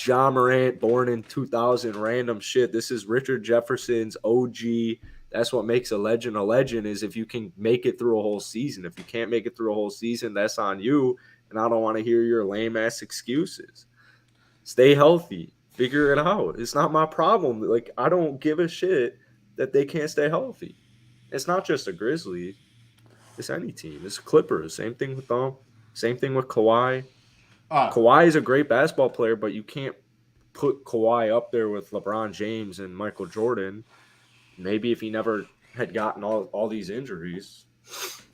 Ja Morant born in 2000 random shit. This is Richard Jefferson's OG. That's what makes a legend is if you can make it through a whole season. If you can't make it through a whole season, that's on you. And I don't want to hear your lame ass excuses. Stay healthy. Figure it out. It's not my problem. Like I don't give a shit that they can't stay healthy. It's not just a Grizzlies. It's any team. It's Clippers. Same thing with them. Same thing with Kawhi. Kawhi is a great basketball player, but you can't put Kawhi up there with LeBron James and Michael Jordan. Maybe if he never had gotten all these injuries.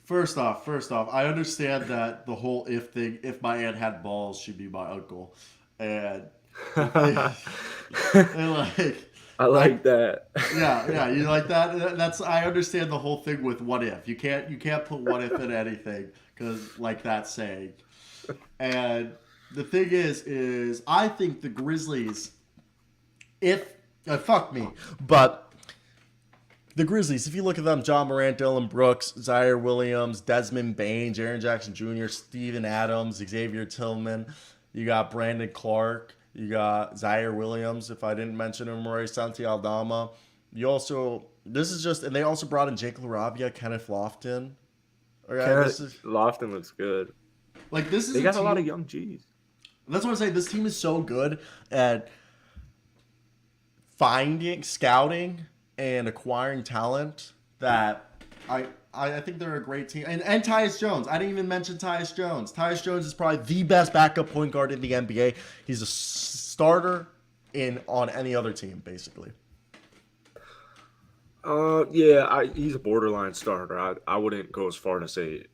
First off, I understand that the whole if thing, if my aunt had balls, she'd be my uncle. And, and like I like that. yeah, you like that? That's I understand the whole thing with what if. You can't put what if in anything because like that saying. And the thing is I think the Grizzlies, if fuck me, but the Grizzlies, if you look at them, John Morant, Dylan Brooks, Zaire Williams, Desmond Bain, Jaren Jackson Jr., Steven Adams, Xavier Tillman, you got Brandon Clark, you got Zaire Williams, if I didn't mention him already, Santi Aldama. You also, this is just, and they also brought in Jake LaRavia, Kenneth Lofton. Okay, Lofton looks good. Like this is they got team, a lot of young G's. That's what I'm saying. This team is so good at scouting, and acquiring talent that I think they're a great team. And Tyus Jones. I didn't even mention Tyus Jones. Tyus Jones is probably the best backup point guard in the NBA. He's a starter on any other team, basically. He's a borderline starter. I wouldn't go as far to say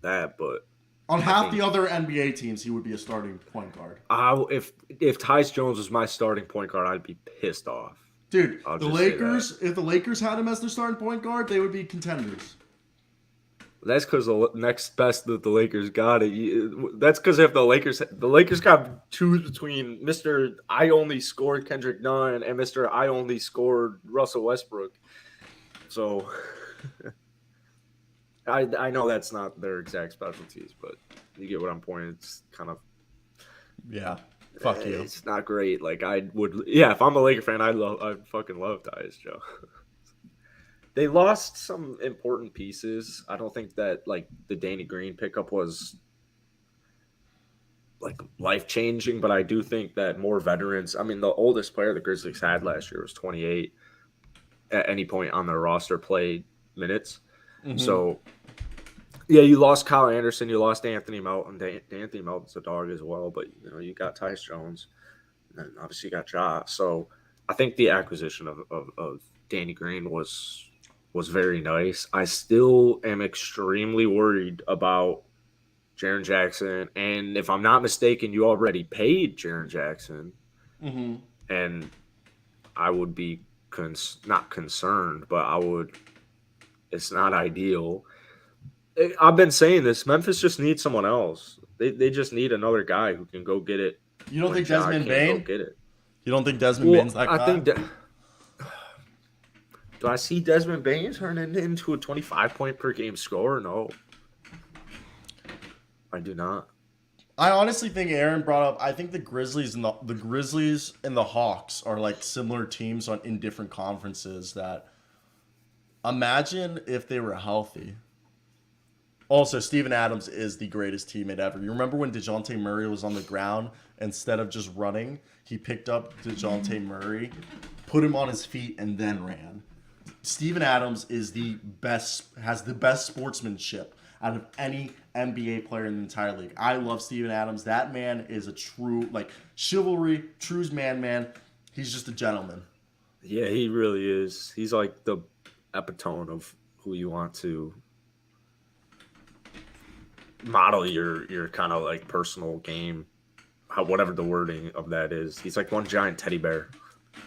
that, but on half the other NBA teams, he would be a starting point guard. If Tyus Jones was my starting point guard, I'd be pissed off. Dude, the Lakers, if the Lakers had him as their starting point guard, they would be contenders. That's because the next best that the Lakers got that's because if the Lakers got choose between Mister I only scored Kendrick Nunn and Mister I only scored Russell Westbrook. So I know that's not their exact specialties, but you get what I'm pointing. It's kind of Yeah. Fuck you. it's not great. Like I would, yeah. If I'm a Laker fan, I fucking love Tyus Joe. They lost some important pieces. I don't think that like the Danny Green pickup was like life changing, but I do think that more veterans. I mean, the oldest player the Grizzlies had last year was 28. At any point on their roster, played minutes. Mm-hmm. So yeah, you lost Kyle Anderson, you lost Anthony Melton. Anthony Melton's a dog as well, but you got Tyus Jones, and then obviously you got Ja. So I think the acquisition of Danny Green was very nice. I still am extremely worried about Jaren Jackson, and if I'm not mistaken, you already paid Jaren Jackson, Mm-hmm. and I would be not concerned, but I would. It's not ideal. I've been saying this. Memphis just needs someone else. They just need another guy who can go get it You don't when think Ja Desmond can't go Bane? get it. You don't think Desmond Bane's Well, that I guy? think do I see Desmond Bain turning into a 25-point per game scorer? No, I do not. I honestly think Aaron brought up. I think the Grizzlies and the Grizzlies and the Hawks are like similar teams in different conferences. That imagine if they were healthy. Also, Steven Adams is the greatest teammate ever. You remember when DeJounte Murray was on the ground, instead of just running, he picked up DeJounte Murray, put him on his feet, and then ran. Steven Adams is has the best sportsmanship out of any NBA player in the entire league. I love Steven Adams. That man is a true, like, chivalry, true man. He's just a gentleman. Yeah, he really is. He's like the epitome of who you want to model your kind of like personal game, whatever the wording of that is. He's like one giant teddy bear.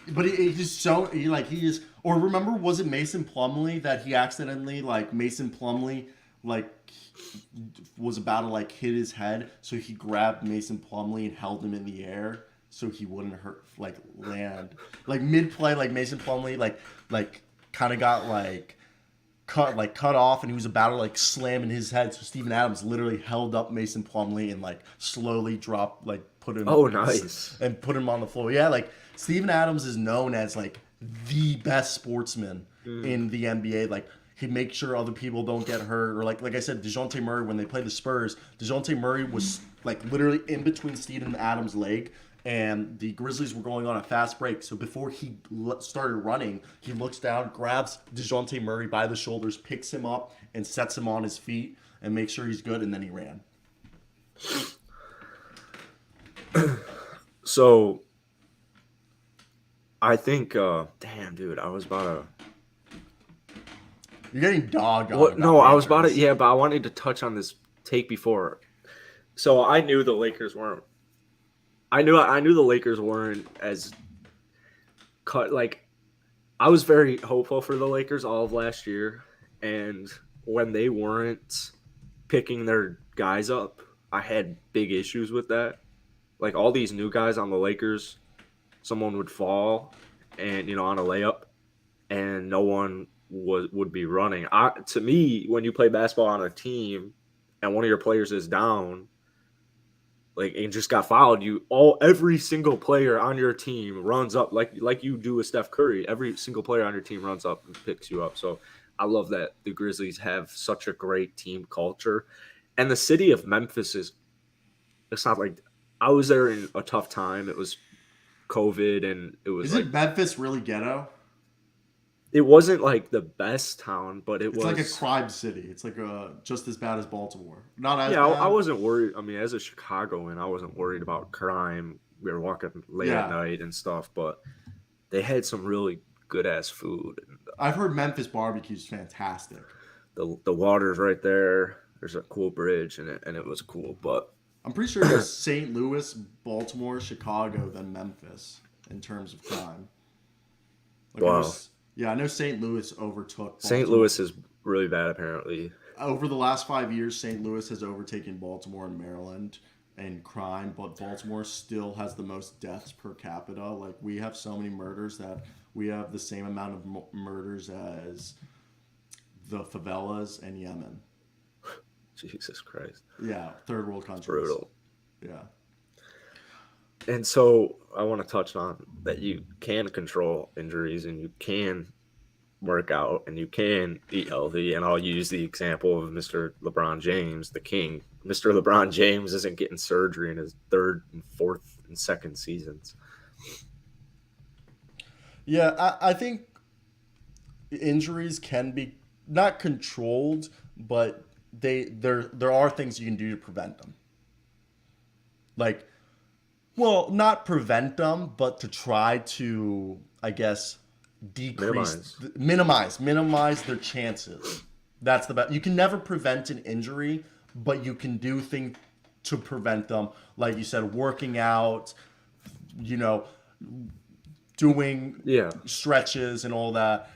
But he's so he is. Or remember, was it Mason Plumlee that he accidentally Mason Plumlee like was about to like hit his head, so he grabbed Mason Plumlee and held him in the air so he wouldn't land mid play, like Mason Plumlee kind of got cut off, and he was about to slam in his head, so Steven Adams literally held up Mason Plumlee and slowly dropped put him Oh, nice. and put him on the floor. Yeah, Steven Adams is known as the best sportsman in the NBA. He makes sure other people don't get hurt, or like I said, DeJounte Murray, when they played the Spurs, DeJounte Murray was literally in between Steven Adams' leg, and the Grizzlies were going on a fast break. So before he started running, he looks down, grabs DeJounte Murray by the shoulders, picks him up, and sets him on his feet and makes sure he's good, and then he ran. So I think, damn, dude, I was about to. You're getting dogged on. What? No, I was about to. Yeah, but I wanted to touch on this take before. So I knew the Lakers weren't. I knew the Lakers weren't as cut. I was very hopeful for the Lakers all of last year, and when they weren't picking their guys up, I had big issues with that. All these new guys on the Lakers, someone would fall, and on a layup, and no one would be running. To me, when you play basketball on a team, and one of your players is down, and just got fouled, every single player on your team runs up like you do with Steph Curry. Every single player on your team runs up and picks you up. So I love that the Grizzlies have such a great team culture, and the city of Memphis it's not like I was there in a tough time. It was COVID, and it was Isn't Memphis really ghetto? it wasn't the best town, but It's like a crime city. It's just as bad as Baltimore. Not as yeah. bad. I wasn't worried. I mean, as a Chicagoan, I wasn't worried about crime. We were walking late at night and stuff, but they had some really good ass food. And, I've heard Memphis barbecue is fantastic. the water's right there. There's a cool bridge, and it was cool. But I'm pretty sure it's St. Louis, Baltimore, Chicago, then Memphis in terms of crime. wow, I know St. Louis overtook Baltimore. St. Louis is really bad apparently. over the last 5 years, St. Louis has overtaken Baltimore and Maryland in crime, but Baltimore still has the most deaths per capita. Like, we have so many murders that we have the same amount of murders as the favelas and Yemen. Jesus Christ. Yeah, third world countries. Brutal. Yeah. And so I want to touch on that you can control injuries and you can work out and you can eat healthy. And I'll use the example of Mr. LeBron James, the king. Mr. LeBron James isn't getting surgery in his third and fourth and second seasons. Yeah, I think injuries can be not controlled, but there are things you can do to prevent them. Like, well, not prevent them, but to try to, I guess, minimize their chances. That's the best. You can never prevent an injury, but you can do things to prevent them. Like you said, working out, doing stretches and all that.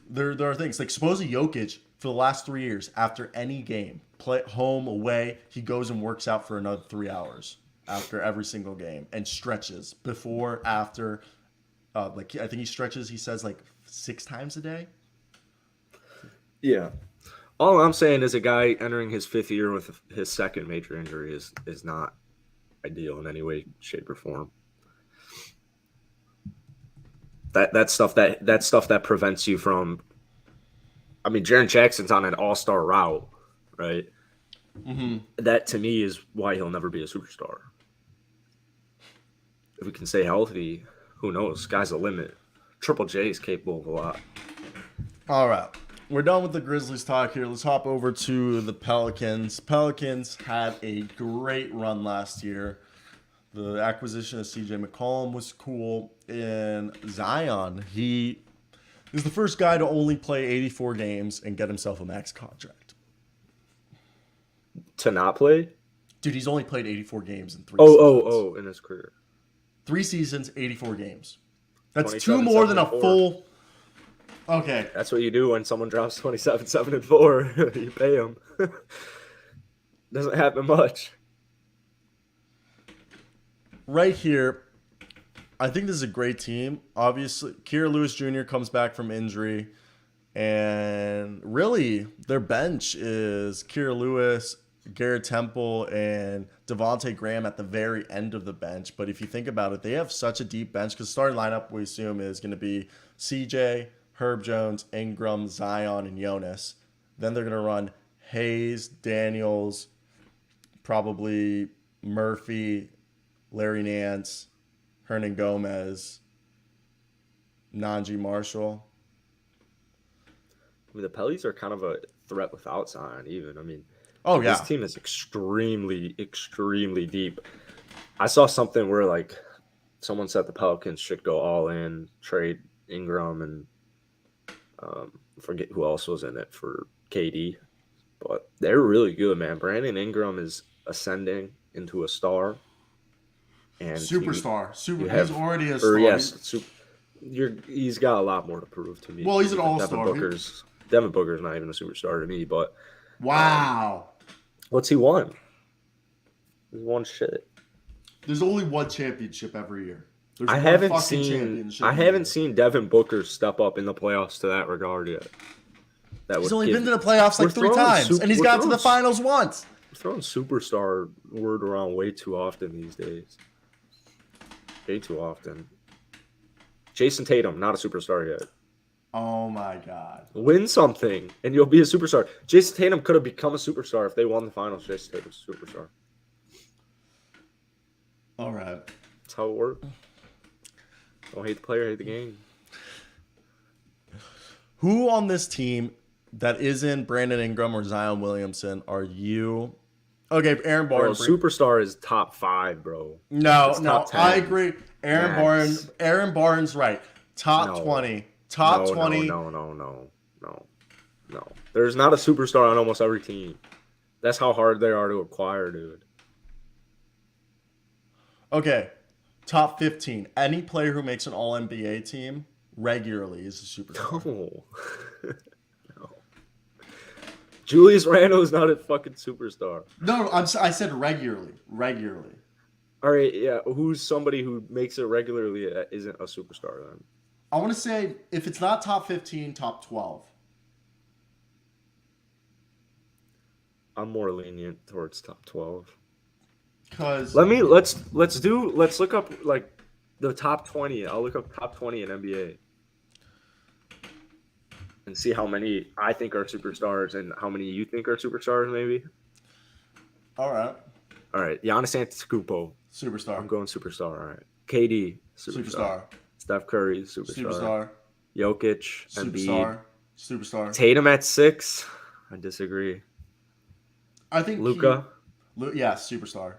There are things like supposedly Jokic for the last 3 years, after any game, play home, away, he goes and works out for another 3 hours after every single game and stretches before, after. I think he stretches, he says, like 6 times a day. Yeah. All I'm saying is a guy entering his 5th year with his second major injury is not ideal in any way, shape, or form. That's stuff that prevents you from. I mean, Jaren Jackson's on an all-star route, right? Mm-hmm. That to me is why he'll never be a superstar. If we can stay healthy, who knows? Sky's the limit. Triple J is capable of a lot. All right. We're done with the Grizzlies talk here. Let's hop over to the Pelicans. Pelicans had a great run last year. The acquisition of CJ McCollum was cool. And Zion, he is the first guy to only play 84 games and get himself a max contract. To not play? Dude, he's only played 84 games in 3 seasons. In his career. 3 seasons, 84 games. That's 2 more than a full. Okay. That's what you do when someone drops 27, 7, and 4. You pay them. Doesn't happen much. Right here, I think this is a great team. Obviously, Kira Lewis Jr. comes back from injury. And really, their bench is Kira Lewis, Garrett Temple, and Devontae Graham at the very end of the bench. But if you think about it, they have such a deep bench because the starting lineup, we assume, is going to be CJ, Herb Jones, Ingram, Zion, and Jonas. Then they're going to run Hayes, Daniels, probably Murphy, Larry Nance, Hernan Gomez, Najee Marshall. I mean, the Pellies are kind of a threat without Zion, even. I mean, this team is extremely, extremely deep. I saw something where, like, someone said the Pelicans should go all in, trade Ingram, and forget who else was in it for KD. But they're really good, man. Brandon Ingram is ascending into a star. And superstar. He's already a star. Yes, he's got a lot more to prove to me. Well, he's an all-star. Devin Booker's not even a superstar to me, but wow. What's he won? He's won shit. There's only one championship every year. I haven't seen Devin Booker step up in the playoffs to that regard yet. He's only been to the playoffs like 3 times, and he's got to the finals once. We're throwing superstar word around way too often these days. Way too often. Jason Tatum, not a superstar yet. Oh my God. Win something, and you'll be a superstar. Jason Tatum could have become a superstar if they won the finals. Jason Tatum's a superstar. All right. That's how it works. Don't hate the player, hate the game. Who on this team that isn't Brandon Ingram or Zion Williamson are you? Okay, Aaron Barnes. Superstar is top 5, bro. No, I agree. Aaron Barnes, right. Top 20. Top 20. No. There's not a superstar on almost every team. That's how hard they are to acquire, dude. Okay, top 15. Any player who makes an All-NBA team regularly is a superstar. No. Julius Randle's not a fucking superstar. No, I said regularly. Regularly. All right, yeah. Who's somebody who makes it regularly that isn't a superstar then? I want to say if it's not top 15, top 12. I'm more lenient towards top 12. Cause Let's look up like the top 20. I'll look up top 20 in NBA and see how many I think are superstars and how many you think are superstars maybe. all right, All right, Giannis Antetokounmpo. superstar. I'm going superstar. All right. KD, Superstar. Steph Curry, superstar. Superstar. Jokic, Superstar. Embiid. Superstar. Tatum at 6. I disagree. I think Luka, yeah, superstar.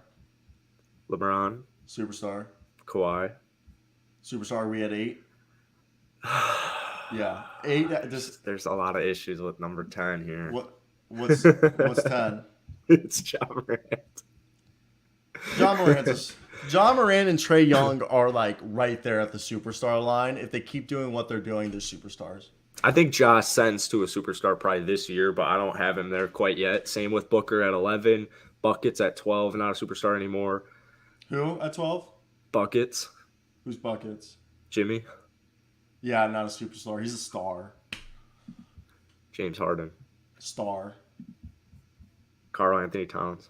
LeBron, Superstar. Kawhi. Superstar. We had 8. Yeah, 8. Just There's a lot of issues with number 10 here. what's 10? It's Ja Morant. John Morant and Trae Young are like right there at the superstar line. If they keep doing what they're doing, they're superstars. I think Ja ascends to a superstar probably this year, but I don't have him there quite yet. Same with Booker at 11. Buckets at 12, not a superstar anymore. Who at 12? Buckets. Who's Buckets? Jimmy. Yeah, not a superstar. He's a star. James Harden. Star. Karl Anthony Towns.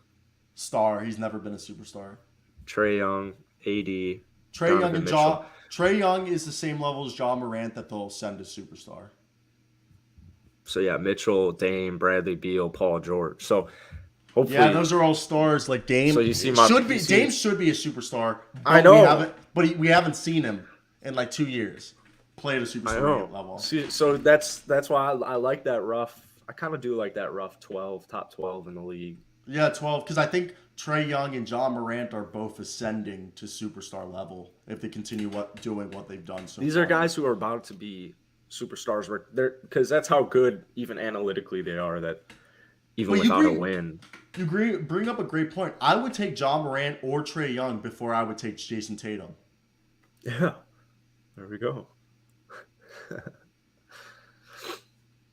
Star. He's never been a superstar. Trae Young. AD. Trae Young and Ja. Trae Young is the same level as Ja Morant that they'll send a superstar. So yeah, Mitchell, Dame, Bradley Beal, Paul George. So hopefully, yeah, those are all stars. Like Dame So you see Dame should be a superstar. I know. We haven't seen him in like 2 years play at a superstar level. See, so that's why I like that rough. I kind of do like that rough 12, top 12 in the league. Yeah, 12, because I think Trae Young and Ja Morant are both ascending to superstar level if they continue doing what they've done so These far. are guys who are about to be superstars. Because that's how good, even analytically, they are. That even without a win, you bring up a great point. I would take Ja Morant or Trae Young before I would take Jason Tatum. Yeah, there we go.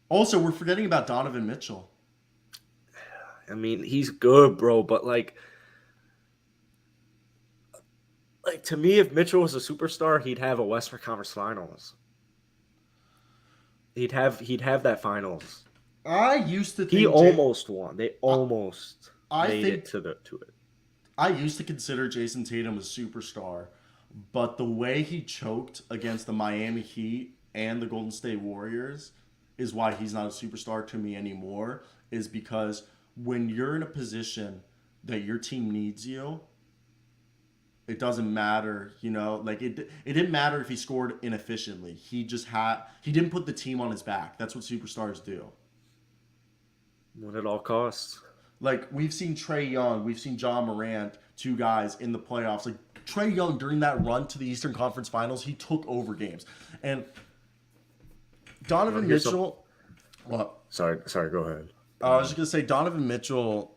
Also, we're forgetting about Donovan Mitchell. I mean, he's good, bro, but like to me, if Mitchell was a superstar, he'd have a Western Conference Finals. He'd have that finals. I used to think he almost won. They almost made it to it. I used to consider Jason Tatum a superstar, but the way he choked against the Miami Heat and the Golden State Warriors is why he's not a superstar to me anymore, is because when you're in a position that your team needs you, it doesn't matter, like it didn't matter if he scored inefficiently. He didn't put the team on his back. That's what superstars do. Win at all costs. Like we've seen Trae Young, we've seen Ja Morant, 2 guys in the playoffs. Like Trae Young during that run to the Eastern Conference Finals, he took over games. And Donovan Mitchell, what? Sorry, go ahead. I was just gonna say Donovan Mitchell.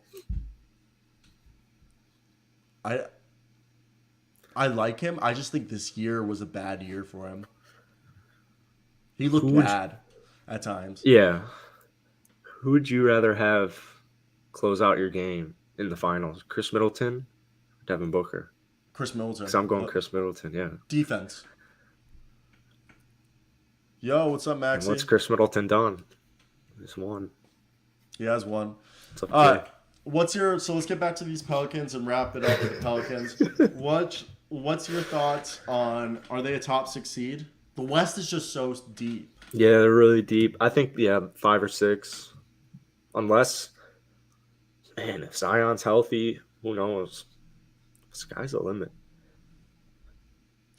I like him. I just think this year was a bad year for him. He looked bad at times. Yeah. Who would you rather have close out your game in the finals? Chris Middleton or Devin Booker? Chris Middleton. Because I'm going Chris Middleton, yeah. Defense. Yo, what's up, Maxie? And what's Chris Middleton done? He's won. He has won. All right. So let's get back to these Pelicans and wrap it up with the Pelicans. What's your thoughts on, are they a top 6 seed? The West is just so deep. Yeah, they're really deep. I think 5 or 6. Unless, man, if Zion's healthy, who knows? Sky's the limit.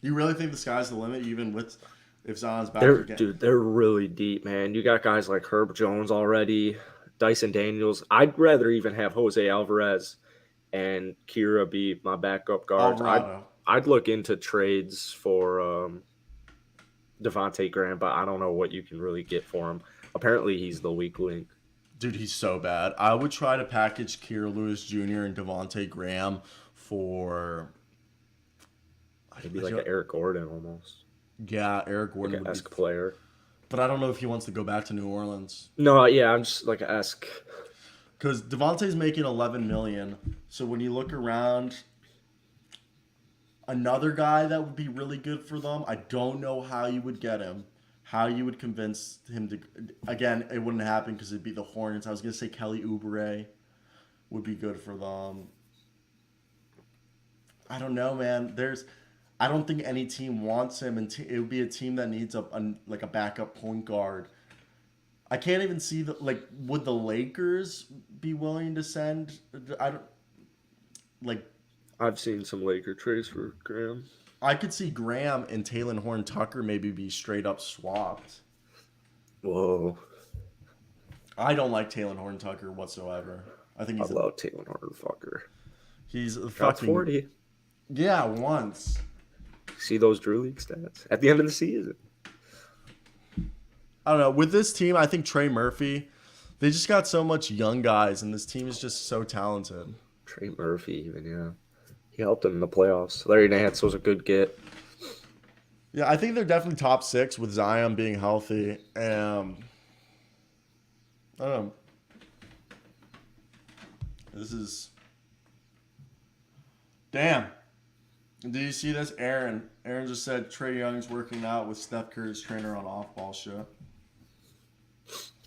You really think the sky's the limit, even if Zion's back again? Dude, they're really deep, man. You got guys like Herb Jones already, Dyson Daniels. I'd rather even have Jose Alvarez and Kira be my backup guards. I'd look into trades for Devontae Graham, but I don't know what you can really get for him. Apparently, he's the weak link. Dude, he's so bad. I would try to package Kira Lewis Jr. and Devontae Graham for maybe like an Eric Gordon almost. Yeah, Eric Gordon like an esque player. but I don't know if he wants to go back to New Orleans. No, yeah, I'm just like ask. Because Devontae's making 11 million. So when you look around, another guy that would be really good for them, I don't know how you would get him. How you would convince him to. Again, it wouldn't happen because it'd be the Hornets. I was going to say Kelly Oubre would be good for them. I don't know, man. I don't think any team wants him, and it would be a team that needs like a backup point guard. I can't even see would the Lakers be willing to send? I don't like. I've seen some Laker trades for Graham. I could see Graham and Taylor Horn Tucker maybe be straight up swapped. Whoa. I don't like Taylor Horn Tucker whatsoever. I think I love Taylor Horn Fucker. He's a Got fucking 40. Yeah, once. See those Drew League stats at the end of the season. I don't know. With this team, I think Trey Murphy, they just got so much young guys, and this team is just so talented. Trey Murphy, even, yeah. He helped them in the playoffs. Larry Nance was a good get. Yeah, I think they're definitely top 6 with Zion being healthy. I don't know. This is... Damn. Did you see this? Aaron just said Trae Young's working out with Steph Curry's trainer on off-ball shit.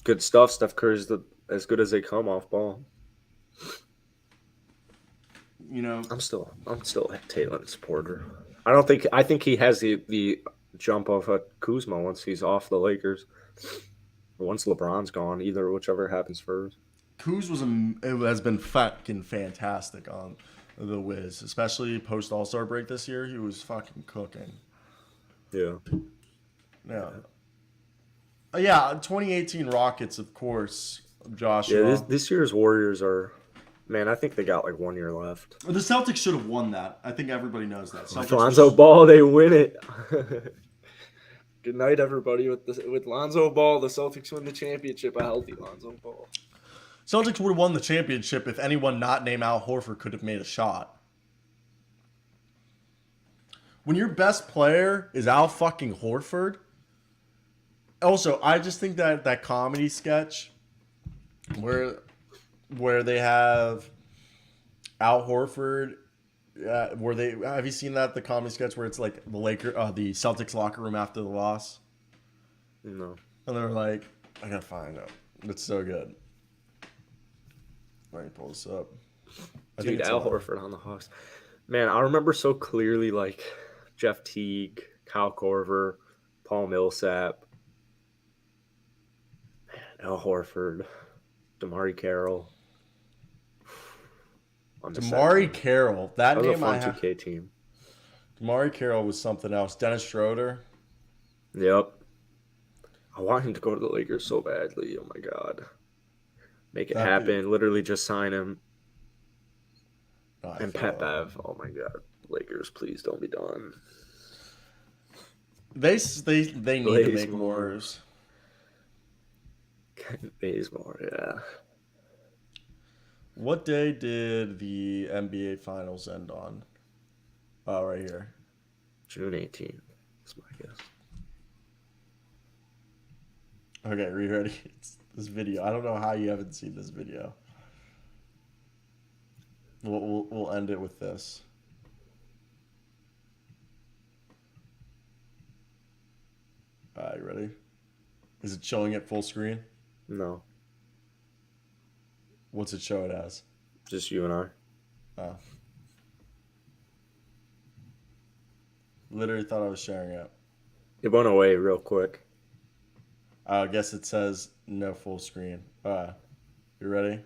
Good stuff. Steph Curry's as good as they come off ball. You know, I'm still a Taylor supporter. I think he has the jump of a Kuzma once he's off the Lakers. Once LeBron's gone, whichever happens first. Kuz has been fucking fantastic on the Wiz, especially post All-Star break this year. He was fucking cooking. Yeah. Yeah. Yeah, 2018 Rockets, of course, Joshua. Yeah, this year's Warriors are, man, I think they got like 1 year left. The Celtics should have won that. I think everybody knows that. With Lonzo Ball, they win it. Good night, everybody. With Lonzo Ball, the Celtics win the championship. A healthy Lonzo Ball. Celtics would have won the championship if anyone not named Al Horford could have made a shot. When your best player is Al fucking Horford. Also, I just think that comedy sketch where they have Al Horford, have you seen that, the comedy sketch where it's like the Celtics locker room after the loss? No. And they're like, I gotta find it. It's so good. Let me pull this up. Dude, Al Horford on the Hawks. Man, I remember so clearly like Jeff Teague, Kyle Korver, Paul Millsap, Al Horford, Damari Carroll. Damari Carroll. That name was a fun 2K team. Damari Carroll was something else. Dennis Schroeder. Yep. I want him to go to the Lakers so badly. Oh my god. Make it happen. Literally just sign him. And Pat Bev. Oh my god. Lakers, please don't be done. They need to make moves. Bazemore, yeah. What day did the NBA Finals end on? Oh, right here. June 18th. That's my guess. Okay, are you ready? It's this video. I don't know how you haven't seen this video. We'll end it with this. All right, you ready? Is it showing it full screen? No. What's it show it as? Just you and I. Oh. Literally thought I was sharing it. It went away real quick. I guess it says no full screen. You ready?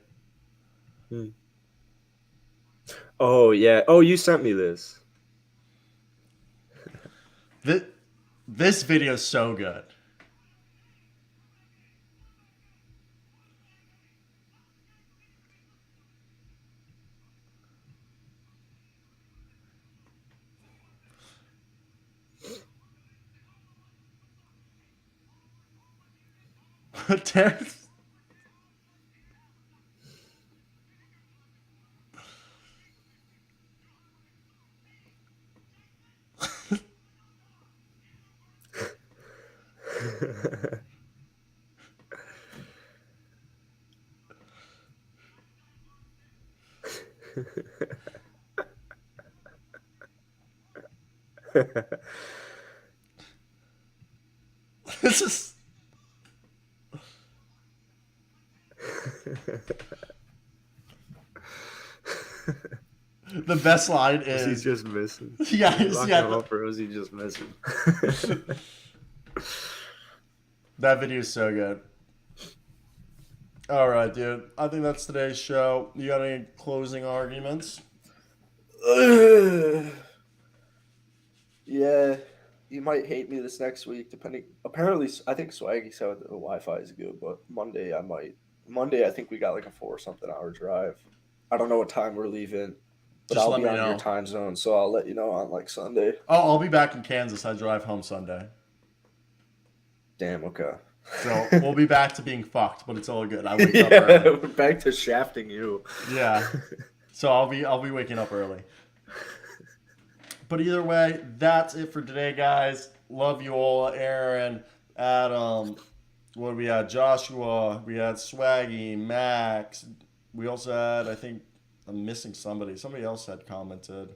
Oh, yeah. Oh, you sent me this. This video is so good. Terrence. This is the best line Was he is just missing? yeah, You locking yeah. him up, or was he just missing? That video is so good. All right, dude. I think that's today's show. You got any closing arguments? Yeah, you might hate me this next week, depending. Apparently, I think Swaggy said the Wi-Fi is good, but Monday I might. Monday, I think we got like a 4-something hour drive. I don't know what time we're leaving, but Just I'll let be me on know. your time zone, so I'll let you know on like Sunday. Oh, I'll be back in Kansas. I drive home Sunday. Damn. Okay. So we'll be back to being fucked, but it's all good. I wake up Yeah, early. we're back to shafting you. Yeah. So I'll be waking up early. But either way, that's it for today, guys. Love you all, Aaron, Adam. What do we had? Joshua. We had Swaggy, Max. We also had, I think, I'm missing somebody. Somebody else had commented.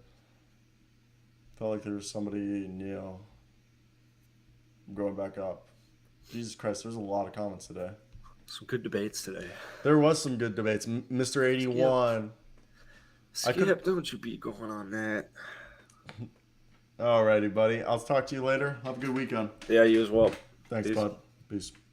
Felt like there was somebody new. I'm going back up. Jesus Christ, there's a lot of comments today. Some good debates today. There was some good debates. Mr. 81. Skip, don't you be going on that. Alrighty, buddy. I'll talk to you later. Have a good weekend. Yeah, you as well. Thanks, Peace. bud. Peace.